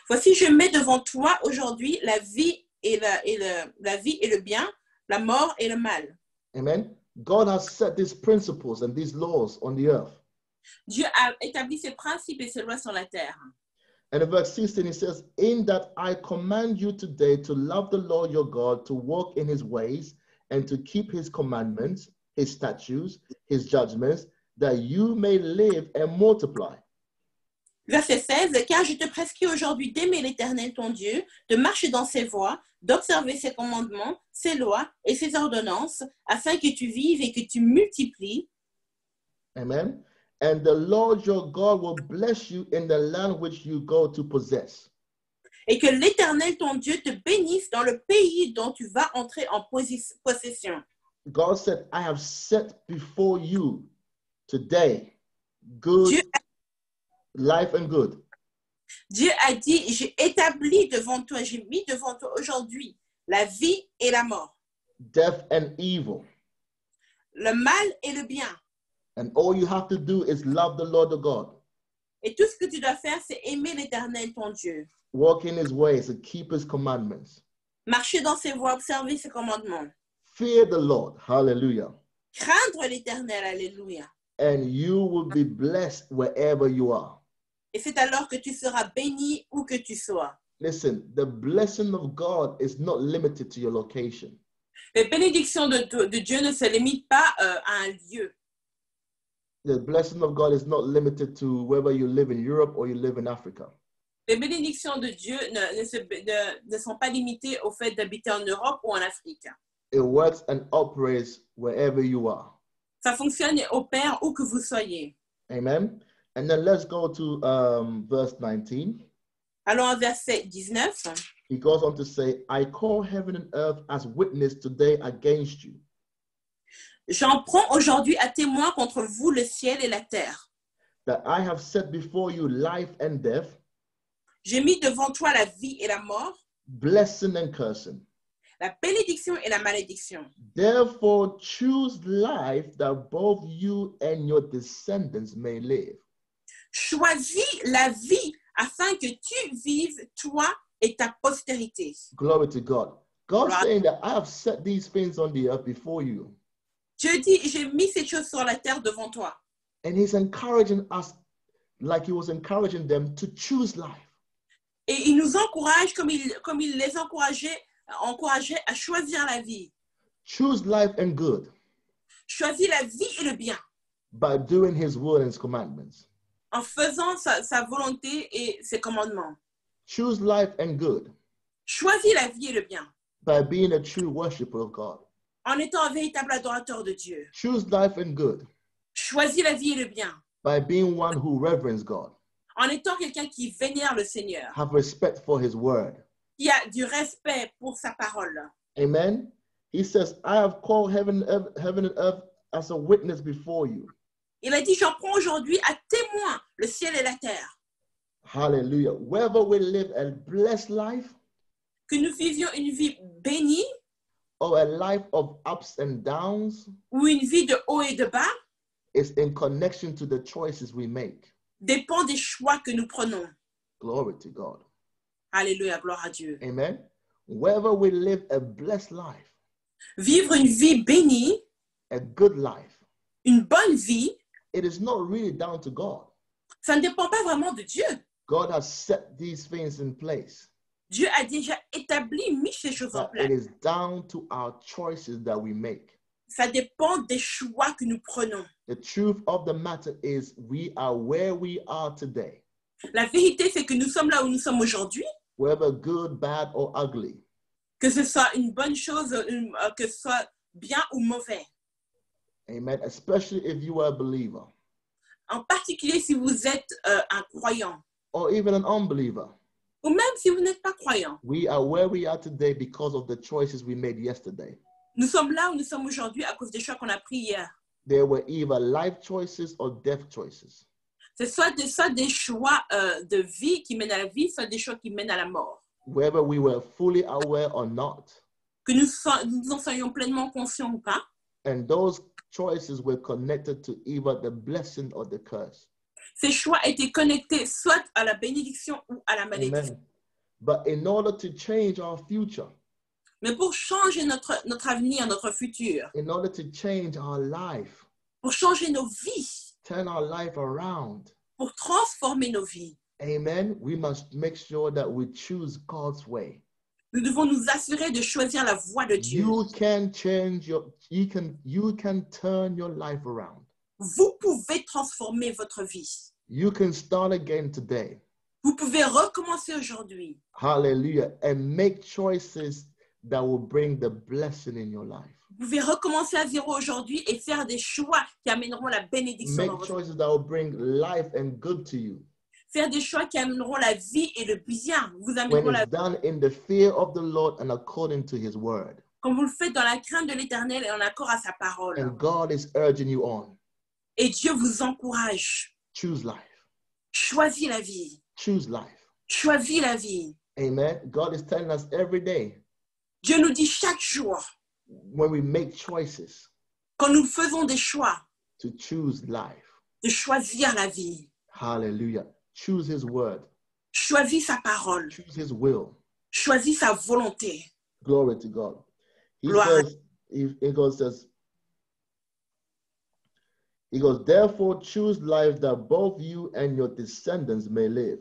Voici, je mets devant toi aujourd'hui la vie et la vie et le bien, la mort et le mal. Amen. God has set these principles and these laws on the earth. Dieu a établi ses principes et ses lois sur la terre. And in verse 16, he says, in that I command you today to love the Lord your God, to walk in his ways, and to keep his commandments, his statutes, his judgments, that you may live and multiply. Verset 16, car je te prescris aujourd'hui d'aimer l'Éternel ton Dieu, de marcher dans ses voies, d'observer ses commandements, ses lois et ses ordonnances, afin que tu vives et que tu multiplies. Amen. And the Lord your God will bless you in the land which you go to possess. Et que l'Éternel ton Dieu te bénisse dans le pays dont tu vas entrer en possession. God said, I have set before you today good life and good. Dieu a dit, j'ai établi devant toi, j'ai mis devant toi aujourd'hui la vie et la mort, Death and evil. le mal et le bien. And all you have to do is love the Lord of God. Et tout ce que tu dois faire, c'est aimer l'Éternel ton Dieu. Walk in his ways and keep his commandments. Marcher dans ses voies, observer ses commandements. Fear the Lord. Hallelujah. Craindre l'Éternel, alléluia. And you will be blessed wherever you are. Et c'est alors que tu seras béni où que tu sois. Listen, the blessing of God is not limited to your location. Les bénédictions de Dieu ne se limitent pas à un lieu. The blessing of God is not limited to whether you live in Europe or you live in Africa. Les bénédictions de Dieu ne sont pas limitées au fait d'habiter en Europe ou en Afrique. It works and operates wherever you are. Ça fonctionne et opère où que vous soyez. Amen. And then let's go to verse 19. Allons à verset 19. He goes on to say, I call heaven and earth as witness today against you. J'en prends aujourd'hui à témoin contre vous le ciel et la terre. That I have set before you life and death, J'ai mis devant toi la vie et la mort, blessing and cursing. la bénédiction et la malédiction. Therefore choose life that both you and your descendants may live. Choisis la vie afin que tu vives, toi et ta postérité. Glory to God. God's Right. saying that I have set these things on the earth before you. Dieu dit, j'ai mis ces choses sur la terre devant toi. And he's encouraging us, like he was encouraging them to choose life. Et il nous encourage comme il les encourageait à choisir la vie. Choose life and good Choisis la vie et le bien by doing his will and his commandments. en faisant sa volonté et ses commandements. Choose life and good Choisis la vie et le bien by being a true worshiper of God. en étant un véritable adorateur de Dieu. Choose life and good Choisis la vie et le bien by being one who reverence God, en étant quelqu'un qui vénère le Seigneur, have respect for his word. qui a du respect pour sa parole. Amen. He says, I have called heaven and earth as a witness before you. Il a dit, j'en prends aujourd'hui à témoin le ciel et la terre. Hallelujah. Whether we live a blessed life Que nous vivions une vie bénie or a life of ups and downs ou une vie de haut et de bas is in connection to the choices we make. dépend des choix que nous prenons. Glory to God. Alléluia, gloire à Dieu. Amen. Whether we live a blessed life, Vivre une vie bénie, a good life, une bonne vie, it is not really down to God. ça ne dépend pas vraiment de Dieu. God has set these things in place. Dieu a déjà mis ces choses en But it place. is down to our choices that we make. Ça dépend des choix que nous prenons. The truth of the matter is we are where we are today, La vérité, c'est que nous sommes là où nous sommes aujourd'hui, whether good, bad, or ugly. que ce soit une bonne chose, que ce soit bien ou mauvais. Amen. Especially if you are a believer En particulier si vous êtes un croyant, or even an unbeliever. ou même si vous n'êtes pas croyant. We are where we are today because of the choices we made yesterday. Nous sommes là où nous sommes aujourd'hui à cause des choix qu'on a pris hier. There were either life choices or death choices. C'est soit des choix de vie qui mènent à la vie, soit des choix qui mènent à la mort. Whether we were fully aware or not. Que nous en soyons pleinement conscients ou pas. And those choices were connected to either the blessing or the curse. Ces choix étaient connectés soit à la bénédiction ou à la malédiction. Amen. But in order to change our future, Mais pour changer notre avenir, notre futur, in order to change our life, pour changer nos vies, turn our life around, pour transformer nos vies, amen, we must make sure that we choose God's way. nous devons nous assurer de choisir la voie de Dieu. You can turn your life around. Vous pouvez transformer votre vie. You can start again today. Vous pouvez recommencer aujourd'hui. Hallelujah. And make choices that will bring the blessing in your life. Vous pouvez recommencer à zéro aujourd'hui et faire des choix qui amèneront la bénédiction dans Make votre vie. choices that will bring life and good to you. Faire des choix qui amèneront la vie et le bien. Vous When amèneront la it's done in the fear of the Lord and according to his word. Quand vous le faites dans la crainte de l'Éternel et en accord à sa parole. And God is urging you on. Et Dieu vous encourage. Choose life. Choisis la vie. Choose life. Choisis la vie. Amen. God is telling us every day Dieu nous dit chaque jour, when we make choices quand nous faisons des choix, to choose life. de choisir la vie. Hallelujah. Choose his word. Choisis sa parole. Choose his will. Choisis sa volonté. Glory to God. He Gloire. says, he goes, therefore choose life that both you and your descendants may live.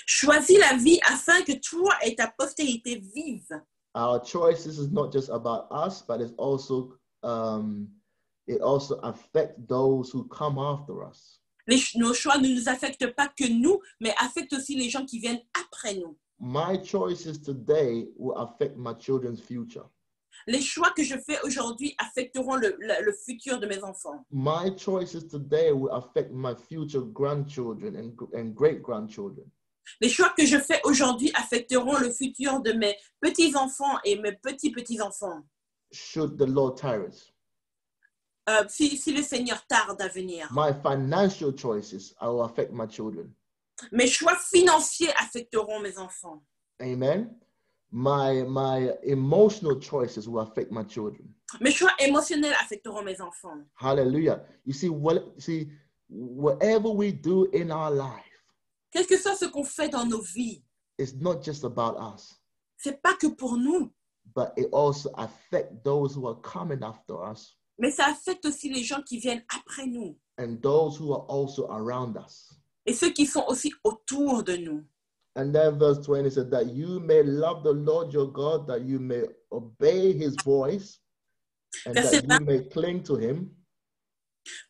Choisis la vie afin que toi et ta postérité vivent. Our choices is not just about us, but it also affects those who come after us. Nos choix ne nous affectent pas que nous, mais affectent aussi les gens qui viennent après nous. My choices today will affect my children's future. Les choix que je fais aujourd'hui affecteront le futur de mes enfants. My choices today will affect my future grandchildren and great-grandchildren. Les choix que je fais aujourd'hui affecteront le futur de mes petits-enfants et mes petits-petits-enfants. Should the Lord tarry. Si le Seigneur tarde à venir. My financial choices will affect my children. Mes choix financiers affecteront mes enfants. Amen. My emotional choices will affect my children. Mes choix émotionnels affecteront mes enfants. Hallelujah. You see, whatever we do in our life, Quel que soit ce qu'on fait dans nos vies, it's not just about us, c'est pas que pour nous, but it also affects those who are coming after us mais ça affecte aussi les gens qui viennent après nous and those who are also around us. et ceux qui sont aussi autour de nous. And then verse 20 said that you may love the Lord your God, that you may obey his voice, and Verset that you 20, may cling to him.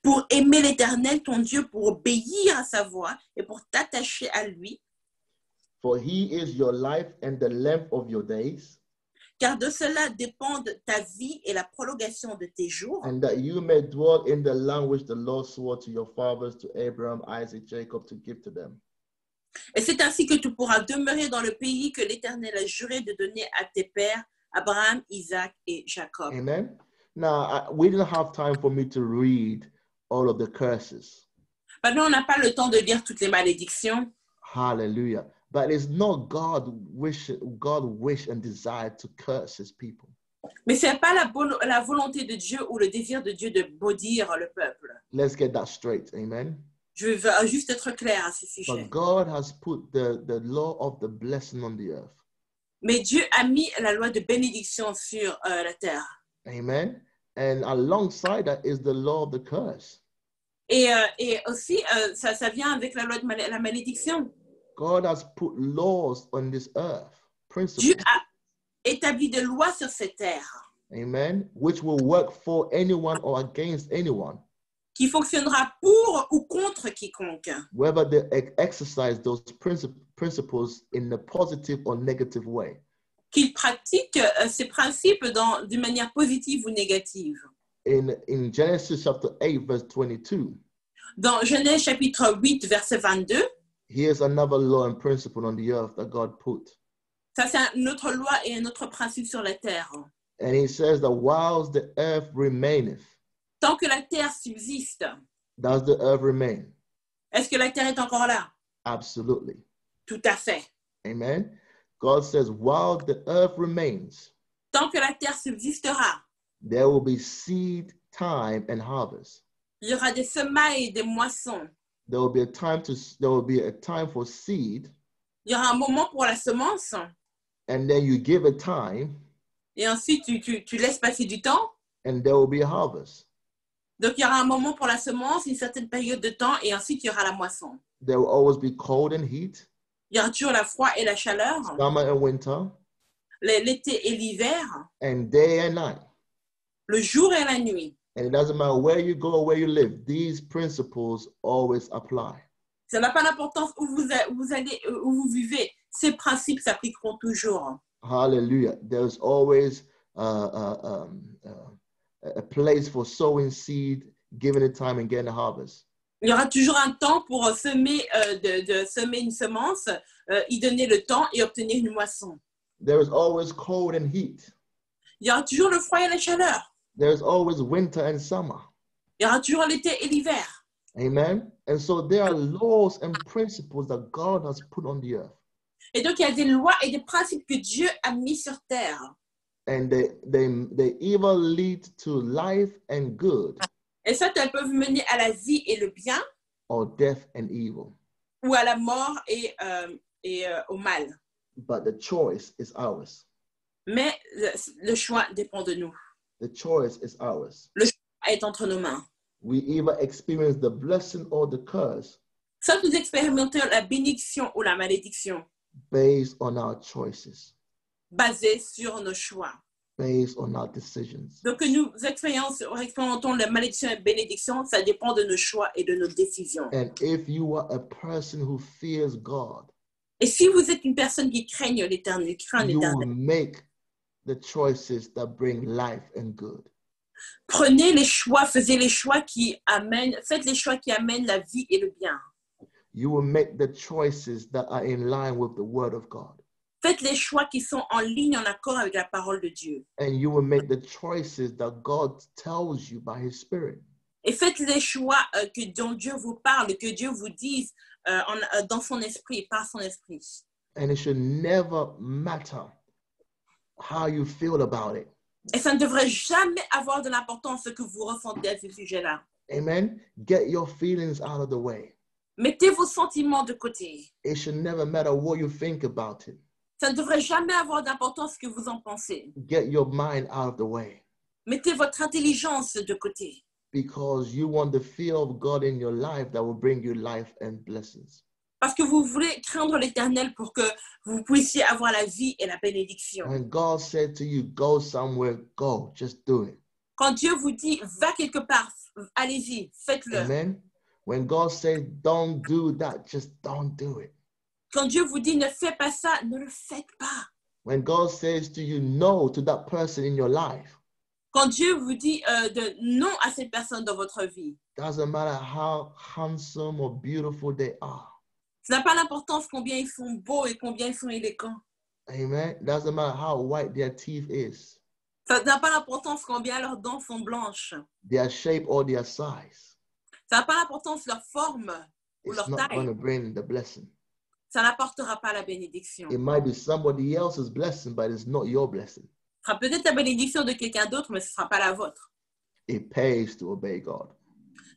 pour aimer l'Éternel, ton Dieu, pour obéir à sa voix et pour t'attacher à lui, For he is your life and the length of your days, car de cela dépendent ta vie et la prolongation de tes jours, and that you may dwell in the land which the Lord swore to your fathers, to Abraham, Isaac, Jacob, to give to them. et c'est ainsi que tu pourras demeurer dans le pays que l'Éternel a juré de donner à tes pères, Abraham, Isaac et Jacob. Amen. Now, we didn't have time for me to read all of the curses. Maintenant, on n'a pas le temps de lire toutes les malédictions, Hallelujah. But it's not God wish and desire to curse his people. mais ce n'est pas la volonté de Dieu ou le désir de Dieu de maudire le peuple. Let's get that straight. Amen. Je veux juste être clair à ce sujet. But God has put the law of the blessing on the earth. Mais Dieu a mis la loi de bénédiction sur la terre. Amen. And alongside that is the law of the curse. Et aussi, ça vient avec la loi de la malédiction. God has put laws on this earth, principles. Dieu a établi des lois sur cette terre Amen. Which will work for anyone or against anyone, qui fonctionnera pour ou contre quiconque, whether they exercise those principles in a positive or negative way. qu'il pratique ces principes d'une manière positive ou négative. In Genesis chapter 8, verse 22, Dans Genèse chapitre 8, verset 22, here's another law and principle on the earth that God put. ça c'est une autre loi et un autre principe sur la terre. And he says that whilst the earth remaineth, Tant que la terre subsiste, does the earth remain? est-ce que la terre est encore là? Absolutely. Tout à fait. Amen. God says, while the earth remains, Tant que la terre subsistera, there will be seed time and harvest. il y aura des semailles et des moissons. There will be a time for seed, Il y aura un moment pour la semence and then you give a time, et ensuite tu laisses passer du temps. and there will be a harvest. Donc, il y aura un moment pour la semence, une certaine période de temps, et ensuite, il y aura la moisson. There will always be cold and heat, Il y aura toujours la froid et la chaleur, summer and winter, l'été et l'hiver, and day and night. le jour et la nuit. And it doesn't matter where you go or where you live, these principles always apply. Ça n'a pas d'importance où vous allez, où vous vivez. Ces principes s'appliqueront toujours. Hallelujah. There's always a place for sowing seed, giving it time and getting a harvest. Il y aura toujours un temps pour semer, de semer une semence, y donner le temps et obtenir une moisson. There is always cold and heat. Il y aura toujours le froid et la chaleur. There is always winter and summer. Il y aura toujours l'été et l'hiver. Amen. And so there are laws and principles that God has put on the earth. Et donc, il y a des lois et des principes que Dieu a mis sur terre. And they either lead to life and good, Et ça, elles peuvent mener à la vie et le bien, or death and evil. ou à la mort et au mal. But the choice is ours. Mais le choix dépend de nous. The choice is ours. Le choix est entre nos mains. We either experience the blessing or the curse Soit nous expérimentons la bénédiction ou la malédiction, based on our choices, basée sur nos choix. based on our decisions. Donc, que nous expérimentons la malédiction et la bénédiction, ça dépend de nos choix et de nos décisions. And if you are a person who fears God, Et si vous êtes une personne qui craigne l'Éternel, qui craint you will l'Éternel, make the choices that bring life and good. prenez les choix, faites les choix qui amènent la vie et le bien. You will make the choices that are in line with the word of God. Faites les choix qui sont en ligne, en accord avec la parole de Dieu. And you will make the choices that God tells you by his spirit. Et faites les choix dont Dieu vous parle, que Dieu vous dise dans son esprit, par son esprit. And it should never matter how you feel about it. Et ça ne devrait jamais avoir de l'importance ce que vous ressentez à ce sujet-là. Amen. Get your feelings out of the way. Mettez vos sentiments de côté. It should never matter what you think about it. Ça ne devrait jamais avoir d'importance ce que vous en pensez. Get your mind out of the way. Mettez votre intelligence de côté. because you want the fear of God in your life that will bring you life and blessings. Parce que vous voulez craindre l'Éternel pour que vous puissiez avoir la vie et la bénédiction. When God said to you, go somewhere, go, just do it. Quand Dieu vous dit, va quelque part, allez-y, faites-le. Amen. When God says, don't do that, just don't do it. Quand Dieu vous dit, ne fais pas ça, ne le faites pas. When God says to you, no to that person in your life, Quand Dieu vous dit de non à cette personne dans votre vie, doesn't matter how handsome or beautiful they are. ça n'a pas l'importance combien ils sont beaux et combien ils sont élégants. Amen. Doesn't matter how white their teeth is, Ça n'a pas l'importance combien leurs dents sont blanches. their shape or their size. Ça n'a pas l'importance leur forme ou It's leur not going taille. to bring the blessing. Ça n'apportera pas la bénédiction. It might be somebody else's blessing, but it's not your blessing. Ce sera peut-être la bénédiction de quelqu'un d'autre, mais ce ne sera pas la vôtre. It pays to obey God.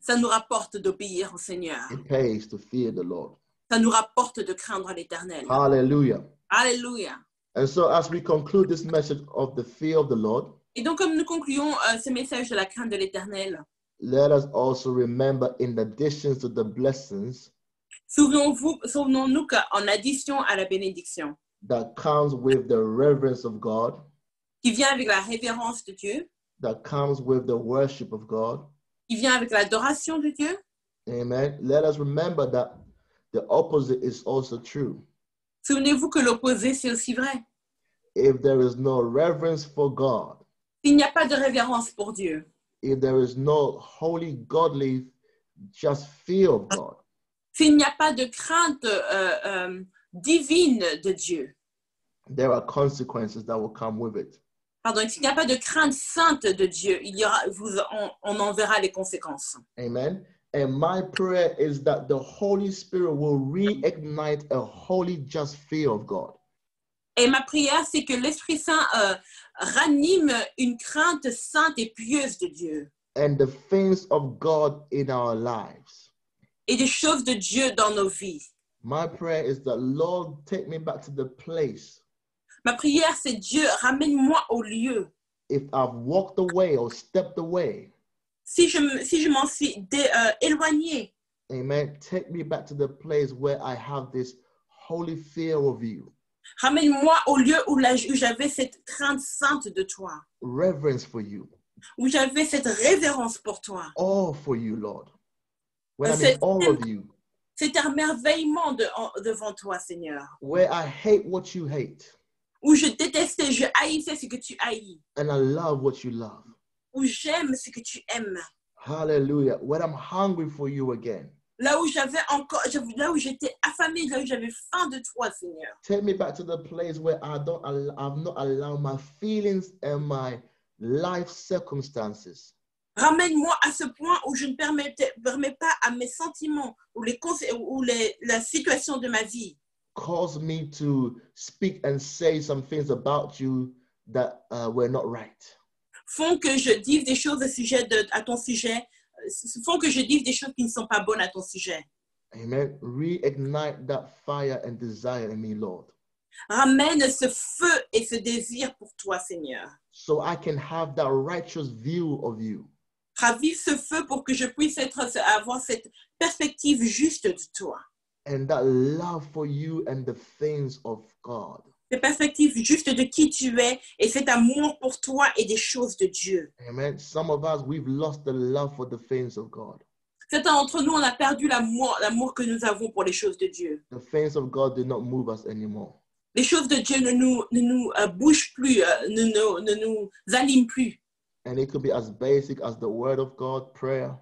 Ça nous rapporte d'obéir au Seigneur. It pays to fear the Lord. Ça nous rapporte de craindre l'Éternel. Hallelujah. Alléluia. And so as we conclude this message of the fear of the Lord, Et donc, comme nous concluons ce message de la crainte de l'Éternel, let us also remember in addition to the blessings souvenons-nous qu'en addition à la bénédiction, that comes with the reverence of God, qui vient avec la révérence de Dieu, that comes with the worship of God, qui vient avec l'adoration de Dieu, amen, let us remember that the opposite is also true. souvenez-vous que l'opposé, c'est aussi vrai. If there is no reverence for God, S'il n'y a pas de révérence pour Dieu, if there is no holy, godly, just fear of God, s'il n'y a pas de crainte divine de Dieu, there are consequences that will come with it. pardon, s'il n'y a pas de crainte sainte de Dieu, on en verra les conséquences. Amen. And my prayer is that the Holy Spirit will reignite a holy, just fear of God. Et ma prière, c'est que l'Esprit Saint ranime une crainte sainte et pieuse de Dieu And the things of God in our lives. et des choses de Dieu dans nos vies. My prayer is that, Lord, take me back to the place. Ma prière, c'est Dieu, ramène-moi au lieu. If I've walked away or stepped away, Si je m'en suis éloignée, amen, take me back to the place where I have this holy fear of you, ramène-moi au lieu où j'avais cette crainte sainte de toi, reverence for you, où j'avais cette révérence pour toi, all for you, Lord. When I'm in all of you, cet émerveillement devant toi, Seigneur, where I hate what you hate, où je détestais, je haïssais ce que tu haïs, and I love what you love. où j'aime ce que tu aimes, Hallelujah. When I'm hungry for you again, là où j'étais affamée, là où j'avais faim de toi, Seigneur. take me back to the place where I've not allowed my feelings and my life circumstances Ramène-moi à ce point où je ne permets pas à mes sentiments ou la situation de ma vie cause me to speak and say some things about you that were not right. font que je dise des choses à ton sujet, font que je dise des choses qui ne sont pas bonnes à ton sujet. Amen. Reignite that fire and desire in me, Lord, Ramène ce feu et ce désir pour toi, Seigneur. so I can have that righteous view of you. Ravive ce feu pour que je puisse avoir cette perspective juste de toi. And that love for you and the things of God. Cette perspective juste de qui tu es et cet amour pour toi et des choses de Dieu. Amen. Some of us, we've lost the love for the things of God. Certains d'entre nous, on a perdu l'amour que nous avons pour les choses de Dieu. The things of God do not move us anymore. Les choses de Dieu ne nous bougent plus, ne nous animent plus. And it could be as basic as the word of God, prayer,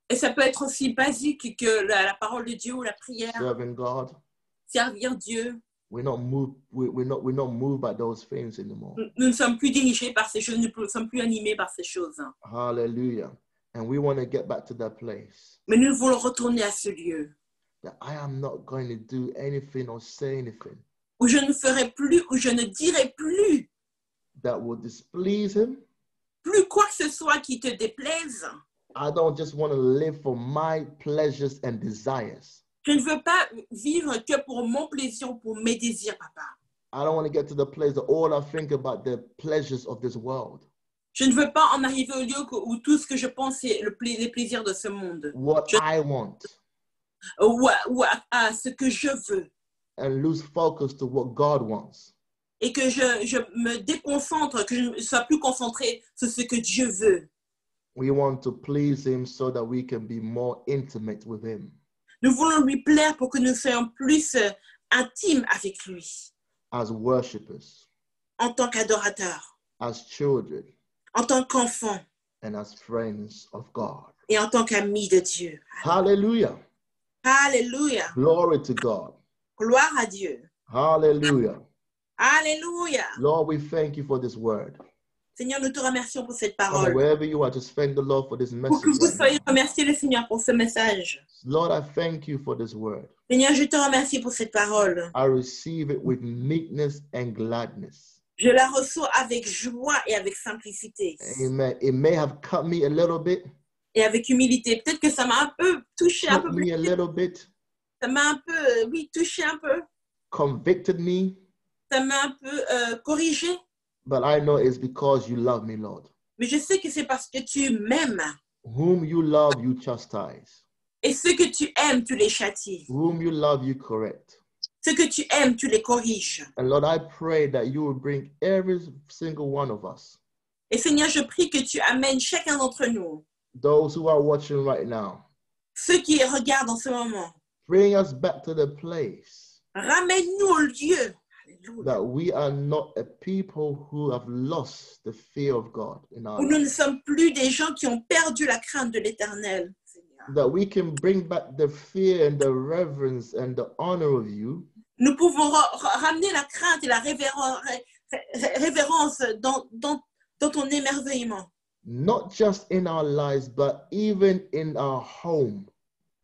Et ça peut être aussi basique que la parole de Dieu ou la prière, serving God. servir Dieu. We're not moved by those things anymore. Nous ne sommes plus dirigés par ces choses, nous ne sommes plus animés par ces choses. Hallelujah. And we want to get back to that place Mais nous voulons retourner à ce lieu that I am not going to do anything or say anything où je ne ferai plus, où je ne dirai plus that will displease him. quoi que ce soit qui te déplaise. I don't just want to live for my pleasures and desires. Je ne veux pas vivre que pour mon plaisir ou pour mes désirs, papa. I don't want to get to the place that all I think about the pleasures of this world. Je ne veux pas en arriver au lieu où tout ce que je pense, c'est les plaisirs de ce monde. what I want, À ce que je veux. and lose focus to what God wants. Et que je me déconcentre, que je ne sois plus concentrée sur ce que Dieu veut. We want to please Him so that we can be more intimate with Him. Nous voulons lui plaire pour que nous soyons plus intimes avec lui. As worshippers, En tant qu'adorateurs, as children, en tant qu'enfants and as friends of God. et en tant qu'amis de Dieu. Hallelujah. Alléluia. Glory to God. Gloire à Dieu. Hallelujah. Alléluia. Lord, we thank you for this word. Seigneur, nous te remercions pour cette Father, parole. wherever you are, just thank the Lord for this Pour message. que vous Right soyez now. remerciés le Seigneur pour ce message. Lord, I thank you for this word. Seigneur, je te remercie pour cette parole. I receive it with meekness and gladness. Je la reçois avec joie et avec simplicité. Amen. It may have cut me a little bit, Et avec humilité. Peut-être que ça m'a un peu touché, un cut peu me a blessé. little bit, Ça m'a un peu, oui, touché un peu. convicted me, Ça m'a un peu corrigé. but I know it's because you love me, Lord. Mais je sais que c'est parce que tu m'aimes. Whom you love, you chastise. Et ceux que tu aimes, tu les châties. Whom you love, you correct. Ceux que tu aimes, tu les corriges. And Lord, I pray that you will bring every single one of us, Et Seigneur, je prie que tu amènes chacun d'entre nous, those who are watching right now, ceux qui regardent en ce moment, bring us back to the place ramène-nous au lieu. Alléluia. that we are not a people who have lost the fear of God in our Où nous ne lives. sommes plus des gens qui ont perdu la crainte de l'Éternel, Seigneur. That we can bring back the fear and the reverence and the honor of you, Nous pouvons ramener la crainte et la révérence dans ton émerveillement. not just in our lives, but even in our home.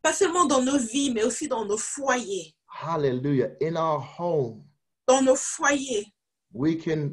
Pas seulement dans nos vies, mais aussi dans nos foyers. Hallelujah. In our home, Dans nos foyers, we can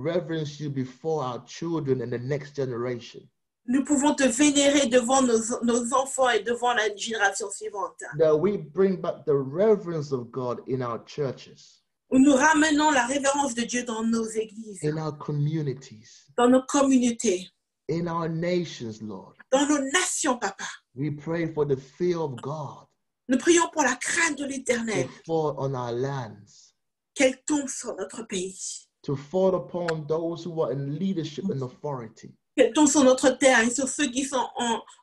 reverence you before our children and the next generation. nous pouvons te vénérer devant nos enfants et devant la génération suivante. That we bring back the reverence of God in our churches, Où nous ramenons la révérence de Dieu dans nos églises, in our communities, dans nos communautés, in our nations, Lord. dans nos nations, Papa. We pray for the fear of God Nous prions pour la crainte de to l'Éternel, fall on our lands, qu'elle tombe sur notre pays, to fall upon those who are in leadership and authority, qu'elle tombe sur notre terre et sur ceux qui sont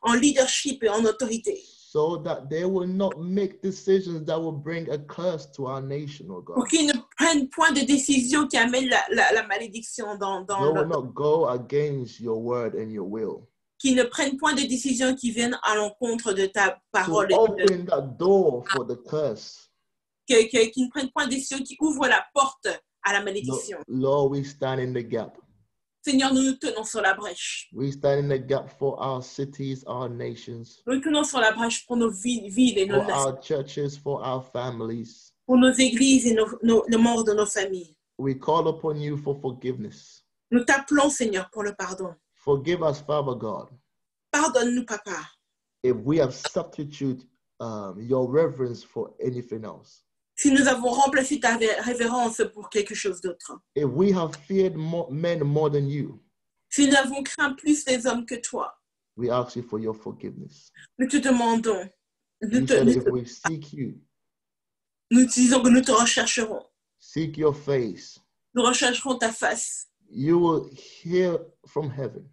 en leadership et en autorité, so that they will not make decisions that will bring a curse to our nation, oh pour God. qu'ils ne prennent point de décision qui amène la malédiction They will not go against your word and your will. qui ne prennent point de décision qui viennent à l'encontre de ta To parole, open that door for the curse. qui ne prennent point de décision qui ouvrent la porte à la Lord, malédiction. Lord, we stand in the gap. Seigneur, nous nous tenons sur la brèche. We stand in the gap for our cities, our nations, Nous nous tenons sur la brèche pour nos villes et nos for nations, our churches, for our families. pour nos églises et les membres de nos familles. We call upon you for forgiveness. Nous t'appelons, Seigneur, pour le pardon. Forgive us, Father God, Pardonne-nous, Papa, if we have substituted your reverence for anything else. si nous avons remplacé ta révérence pour quelque chose d'autre. If we have feared men more than you, Si nous avons craint plus les hommes que toi, we ask you for your forgiveness. nous te demandons, You said if we seek you, nous disons que nous te rechercherons. seek your face, Nous rechercherons ta face. you will hear from heaven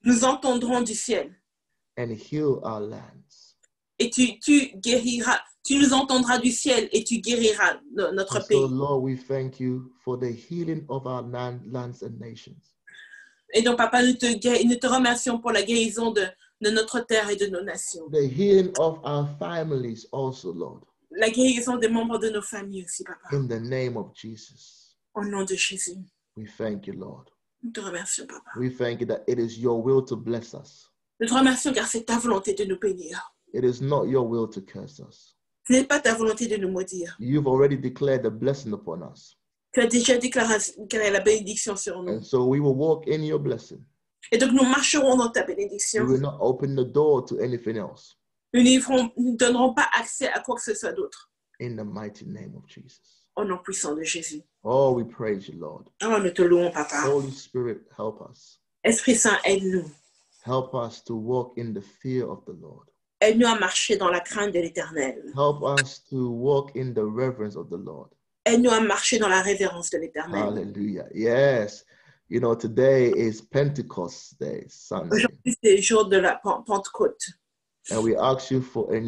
Nous entendrons du ciel. and heal our lands. Et tu guériras, tu nous entendras du ciel et tu guériras notre And so, pays. Lord, we thank you for the healing of our lands and nations. Et donc, Papa, nous te remercions pour la guérison de notre terre et de nos nations. The healing of our families also, Lord, La guérison des membres de nos familles aussi, Papa. in the name of Jesus. Au nom de Jésus, We thank you, Lord. nous te remercions, Papa. We thank you that it is your will to bless us. Nous te remercions car c'est ta volonté de nous bénir. It is not your will to curse us. Ce n'est pas ta volonté de nous maudire. You've already declared the blessing upon us. Tu as déjà déclaré la bénédiction sur nous. And so we will walk in your blessing. Et donc, nous marcherons dans ta We bénédiction. will not open the door to anything else. Nous ne donnerons pas accès à quoi que ce soit d'autre. in the mighty name of Jesus. Au nom puissant de Jésus. Oh, we praise you, Lord. Oh, nous te louons, Papa. Holy Spirit, help us. Esprit Saint, aide-nous. Help us to walk in the fear of the Lord. Aide-nous à marcher dans la crainte de l'Éternel. Help us to walk in the reverence of the Lord. Aide-nous à marcher dans la révérence de l'Éternel. Hallelujah. Yes. You know, today is Pentecost Day, Sunday. Aujourd'hui, c'est le jour de la Pentecôte. And we ask you for a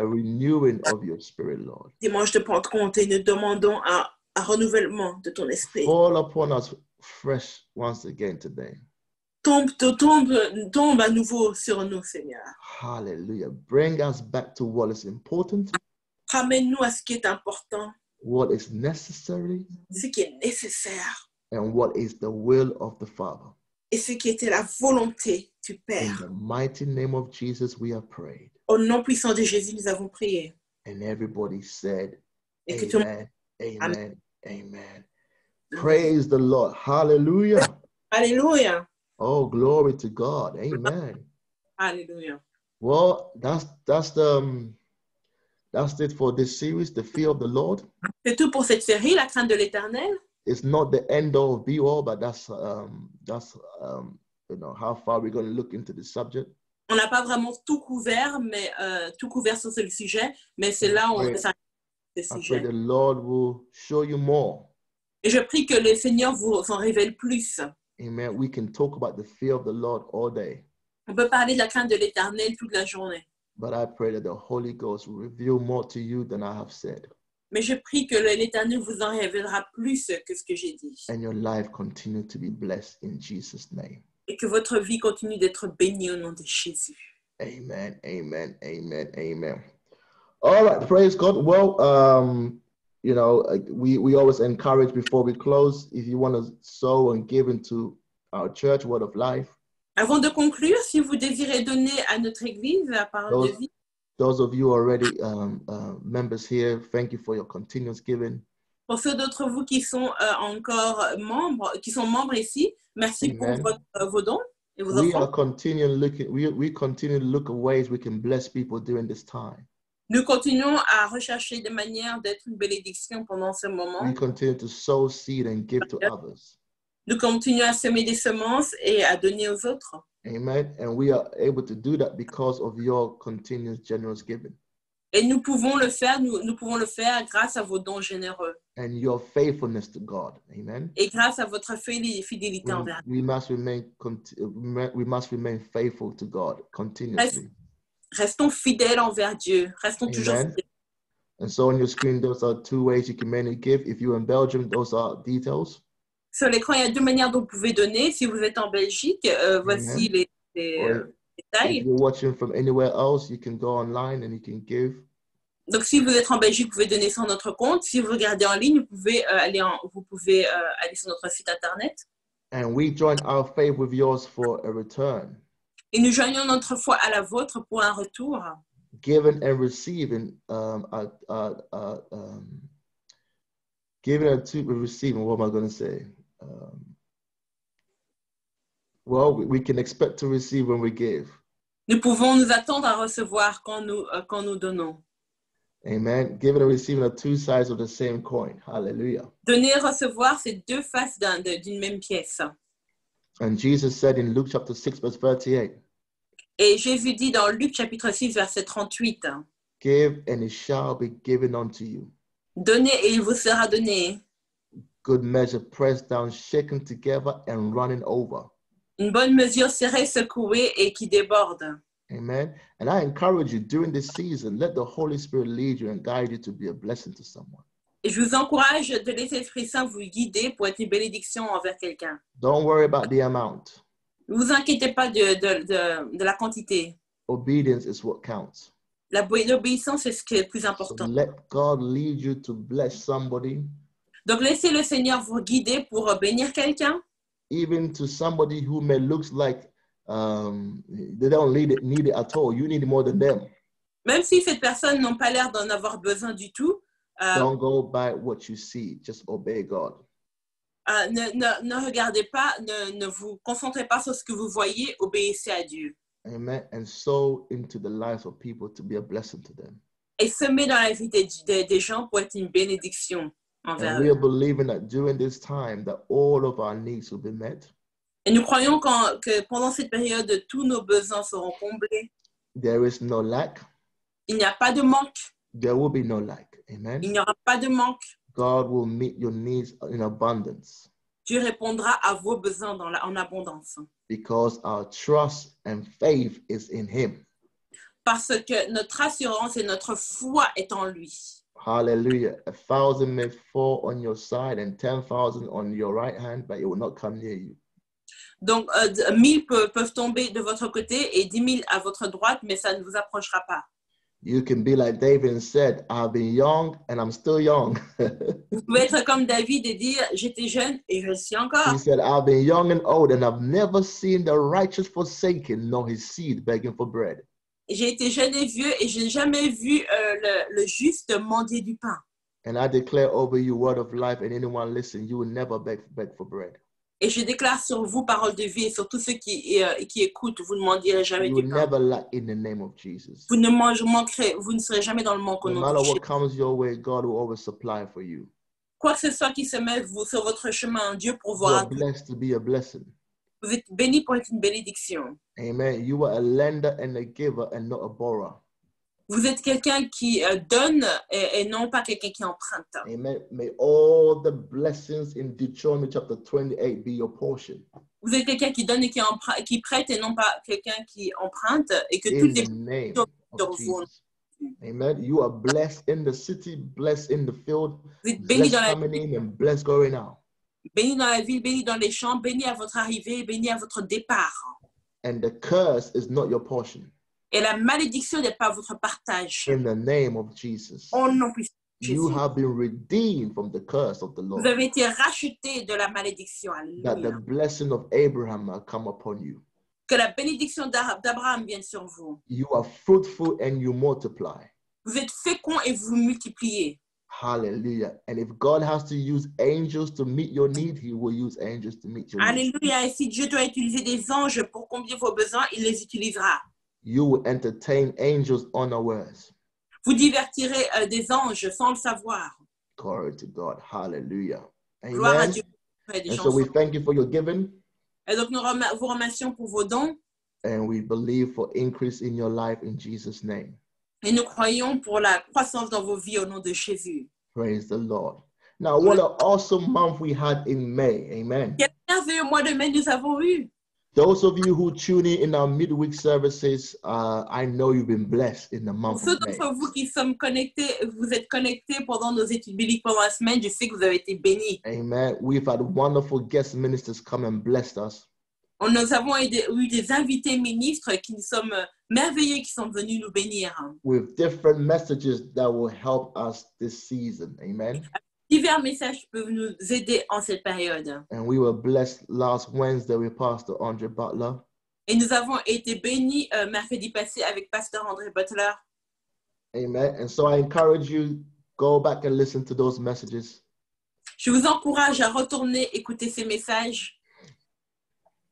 renewing of your spirit, Lord. Dimanche de Pentecôte, et nous demandons un renouvellement de ton esprit. Fall upon us fresh once again today. Tombe à nouveau sur nous, Seigneur. Hallelujah. Bring us back to what is important, Ramène-nous à ce qui est important, what is necessary, ce qui est nécessaire and what is the will of the Father. et ce qui était la volonté du In Père. the mighty name of Jesus, we have prayed. Au nom puissant de Jésus, nous avons prié. And everybody said, Et que tout le monde... Amen, amen, amen. Praise the Lord. Hallelujah. Alléluia. Oh, glory to God. Amen. Alléluia. Well, that's it for this series, The Fear of the Lord. C'est tout pour cette série, la crainte de l'Éternel. It's not the end all be all, but that's you know how far we're going to look into the subject. On n'a pas vraiment tout couvert, mais tout couvert sur ce sujet, mais c'est là où on s'arrête ce I pray sujet. the Lord will show you more. Et je prie que le Seigneur vous en révèle plus. Amen. We can talk about the fear of the Lord all day, On peut parler de la crainte de l'Éternel toute la journée. but I pray that the Holy Ghost will reveal more to you than I have said, Mais je prie que l'Éternel vous en révélera plus que ce que j'ai dit. and your life continue to be blessed in Jesus' name. Et que votre vie continue d'être bénie au nom de Jésus. Amen, amen, amen, amen. All right, praise God. Well, you know, we always encourage before we close, if you want to sow and give into our church, Word of Life. Avant de conclure, si vous désirez donner à notre Église la parole de vie, Those of you already members here, thank you for your continuous giving. pour ceux d'entre vous qui sont encore membres, qui sont membres ici, merci Amen. pour vos dons et vos We are offrandes. continuing looking. We continue to look at ways we can bless people during this time. Nous continuons à rechercher des manières d'être une bénédiction pendant ce moment. We continue to sow seed and give to others. Nous continuons à semer des semences et à donner aux autres. Amen. And we are able to do that because of your continuous generous giving Et nous pouvons le faire, nous pouvons le faire grâce à vos dons généreux and your faithfulness to God. Amen. et grâce à votre fidélité envers nous. We must remain faithful to God continuously. Restons fidèles envers Dieu. Restons toujours Amen. fidèles. And so on your screen, those are two ways you can mainly give. If you're in Belgium, those are details. Sur l'écran, il y a deux manières dont vous pouvez donner. Si vous êtes en Belgique, voici les détails. If you're watching from anywhere else, you can go online and you can give. Donc, si vous êtes en Belgique, vous pouvez donner sur notre compte. Si vous regardez en ligne, vous pouvez aller sur notre site internet. And we join our faith with yours for a return. Et nous joignons notre foi à la vôtre pour un retour. Giving and receiving, giving and to receiving. What am I going to say? Well, we can expect to receive when we give. Nous pouvons nous attendre à recevoir quand nous donnons. Amen. Giving and receiving are two sides of the same coin. Hallelujah. Donner et recevoir, c'est deux faces d'une même pièce. And Jesus said in Luke chapter 6, verse 38, Et Jésus dit dans Luc chapitre 6, verset 38, give and it shall be given unto you. donnez et il vous sera donné. Good measure, pressed down, shaken together, and running over. Une bonne mesure serrée, secouée et qui déborde. Amen. And I encourage you during this season, let the Holy Spirit lead you and guide you to be a blessing to someone. Et je vous encourage de laisser l'Esprit Saint vous guider pour être une bénédiction envers quelqu'un. Don't worry about the amount. Ne vous inquiétez pas de la quantité. Obedience is what counts. L'obéissance, c'est ce qui est le plus So important. let God lead you to bless somebody, Donc, laissez le Seigneur vous guider pour bénir quelqu'un, even to somebody who may looks like they don't need it at all. You need more than them. même si cette personne n'a pas l'air d'en avoir besoin du tout. Don't go by what you see. Just obey God. Ne regardez pas, ne vous concentrez pas sur ce que vous voyez, obéissez à Dieu. Amen. And sow into the lives of people to be a blessing to them. et semer dans la vie des gens pour être une bénédiction envers And we eux. are believing that during this time that all of our needs will be met. Et nous croyons que pendant cette période, tous nos besoins seront comblés. There is no lack. Il n'y a pas de manque. There will be no lack. Amen. Il n'y aura pas de manque. God will meet your needs in abundance Dieu répondra à vos besoins en abondance. because our trust and faith is in him. Parce que notre assurance et notre foi est en lui. Hallelujah. 1,000 may fall on your side and 10,000 on your right hand, but it will not come near you. Donc, 1000 peuvent tomber de votre côté et 10 000 à votre droite, mais ça ne vous approchera pas. You can be like David and said, I've been young and I'm still young. Vous pouvez être comme David et dire, j'étais jeune et je le suis encore. He said, I've been young and old and I've never seen the righteous forsaken, nor his seed begging for bread. J'ai été jeune et vieux et je n'ai jamais vu le juste mendier du pain. And I declare over you word of life, and anyone listen, you will never beg for bread. Et je déclare sur vous, parole de vie, et sur tous ceux qui écoutent, vous ne mendierez jamais You du will pain. never lack in the name of Jesus. Vous ne manquerez, vous ne serez jamais dans le manque au No nom matter de Jésus. what comes your way, God will always supply for you. Quoi que ce soit qui se met sur votre chemin, Dieu You pourvoira are tout. blessed to be a blessing. Vous êtes bénis pour être une bénédiction. Amen. You are a lender and a giver and not a borrower. Vous êtes quelqu'un qui donne et non pas quelqu'un qui emprunte. Amen. May all the blessings in Deuteronomy chapter 28 be your portion. Vous êtes quelqu'un qui donne et qui prête et non pas quelqu'un qui emprunte et que In toutes the les name sur of vous. Jesus. Amen. You are blessed in the city, blessed in the field, Vous êtes bénis blessed dans la coming ville, in and blessed going out. bénis dans la ville, bénis dans les champs, bénis à votre arrivée, bénis à votre départ. And the curse is not your portion. Et la malédiction n'est pas votre partage. In the name of Jesus. Au nom puissant de You Jésus. have been redeemed from the curse of the Vous Lord. avez été racheté de la malédiction. That the Alléluia. blessing of Abraham will come upon you. Que la bénédiction d'Abraham vienne sur vous. You are fruitful and you multiply. Vous êtes fécond et vous multipliez. Hallelujah. And if God has to use angels to meet your need, he will use angels to meet your need. Alléluia. Et si Dieu doit utiliser des anges pour combler vos besoins, il les utilisera. You will entertain angels unawares. Vous divertirez des anges sans le savoir. Glory to God. Hallelujah. Gloire à Amen. Dieu. Et des And so we chansons. thank you for your giving, Et donc, nous vous remercions pour vos dons and we believe for increase in your life in Jesus' name. et nous croyons pour la croissance dans vos vies au nom de Jésus. Praise the Lord. Now, what an awesome month we had in May. Amen. Quel merveilleux mois de mai nous avons eu. Those of you who tune in our midweek services, I know you've been blessed in the Pour month ceux of May. d'entre vous qui sommes connectés, vous êtes connectés pendant nos études bibliques pendant la semaine, je sais que vous avez été bénis. Amen. We've had wonderful guest ministers come and blessed us. Nous avons eu des invités ministres qui nous sommes merveilleux, qui sont venus nous bénir. With different messages that will help us this season. Amen. Divers messages peuvent nous aider en cette période. And we were blessed last Wednesday with Pastor Andre Butler. Et nous avons été bénis mercredi passé avec Pasteur André Butler. Amen. And so I encourage you, go back and listen to those messages Je vous encourage à retourner écouter ces messages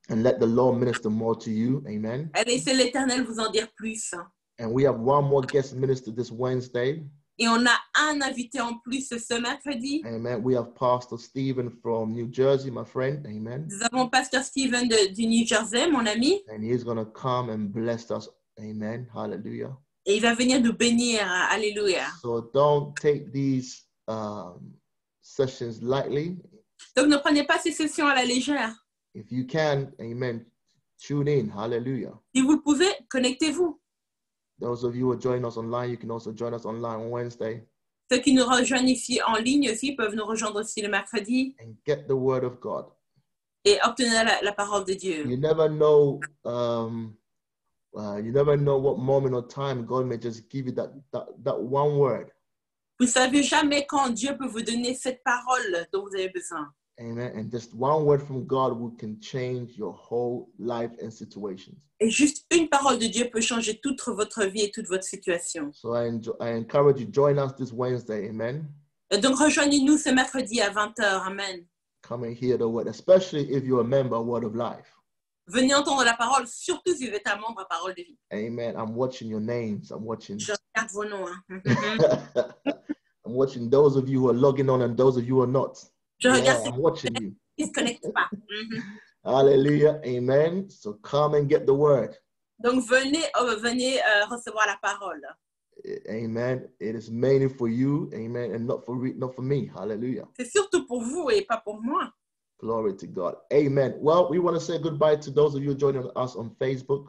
and let the Lord minister more to you. Amen. et laissez l'Éternel vous en dire plus. And we have one more guest minister this Wednesday. Et on a un invité en plus ce mercredi. Amen. We have Pastor Stephen from New Jersey, my friend. Amen. Nous avons Pasteur Steven du New Jersey, mon ami. And he's going to come and bless us. Amen. Hallelujah. Et il va venir nous bénir. Alléluia. So don't take these sessions lightly. Donc ne prenez pas ces sessions à la légère. If you can, amen, tune in. Hallelujah. Si vous le pouvez, connectez-vous. Those of you who are joining us online, you can also join us online on Wednesday Ceux qui nous rejoignent ici en ligne aussi peuvent nous rejoindre aussi le mercredi and get the word of God. et obtenir la parole de Dieu. You never know what moment or time God may just give you that one word. Vous ne savez jamais quand Dieu peut vous donner cette parole dont vous avez besoin. Amen. And just one word from God can change your whole life and situations. Et juste une parole de Dieu peut changer toute votre vie et toute votre situation. So I encourage you, join us this Wednesday. Amen. Et donc rejoignez-nous ce mercredi à 20h. Amen. Come and hear the word, especially if you're a member of Word of Life. Venez entendre la parole, surtout si vous êtes un membre à Parole de Vie. Amen. I'm watching your names. I'm watching Je regarde vos noms. Hein. I'm watching those of you who are logging on and those of you who are not. Je Yeah, regarde ceux I'm watching you. qui ne se connectent pas. Hallelujah. Amen. So come and get the word. Donc, venez recevoir la parole. Amen. It is mainly for you. Amen. And not for me. Hallelujah. C'est surtout pour vous et pas pour moi. Glory to God. Amen. Well, we want to say goodbye to those of you joining us on Facebook.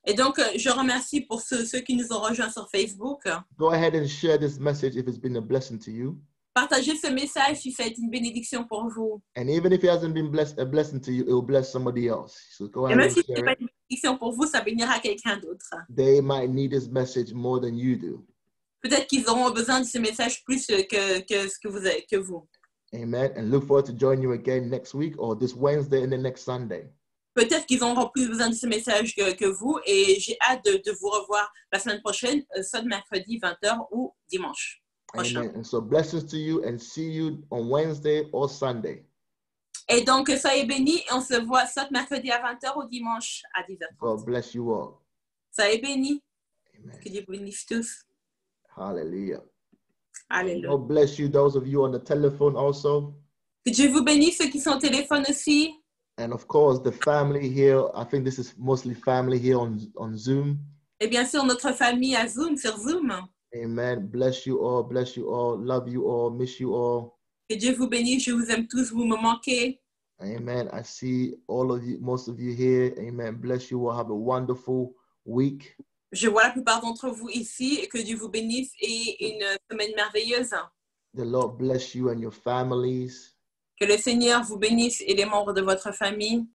Et donc, je remercie pour ceux qui nous ont rejoints sur Facebook. Go ahead and share this message if it's been a blessing to you. Partagez ce message si ça a été une bénédiction pour vous. And even if it hasn't been a blessing to you, it will bless somebody else. So go Et ahead même and si ce n'est share pas it. une bénédiction pour vous, ça bénira quelqu'un d'autre. They might need this message more than you do. Peut-être qu'ils auront besoin de ce message plus que vous. Amen. And look forward to joining you again next week or this Wednesday and the next Sunday. Peut-être qu'ils auront plus besoin de ce message que vous. Et j'ai hâte de vous revoir la semaine prochaine, soit mercredi 20h ou dimanche prochain. Amen. And so blessings to you and see you on Wednesday or Sunday. Et donc, soyez bénis et on se voit soit mercredi à 20h ou dimanche à 10h30. God bless you all. Soyez bénis. Amen. Que Dieu vous bénisse tous. Hallelujah. Alléluia. God bless you, those of you on the telephone also. Que Dieu vous bénisse, ceux qui sont au téléphone aussi. And of course, the family here. I think this is mostly family here on Zoom. Et bien sûr, notre famille à Zoom, sur Zoom. Amen. Bless you all. Bless you all. Love you all. Miss you all. Que Dieu vous bénisse, je vous aime tous, vous me manquez. Amen. I see all of you, most of you here. Amen. Bless you all. Have a wonderful week. Je vois la plupart d'entre vous ici et que Dieu vous bénisse et une semaine merveilleuse. The Lord bless you and your families. Que le Seigneur vous bénisse et les membres de votre famille.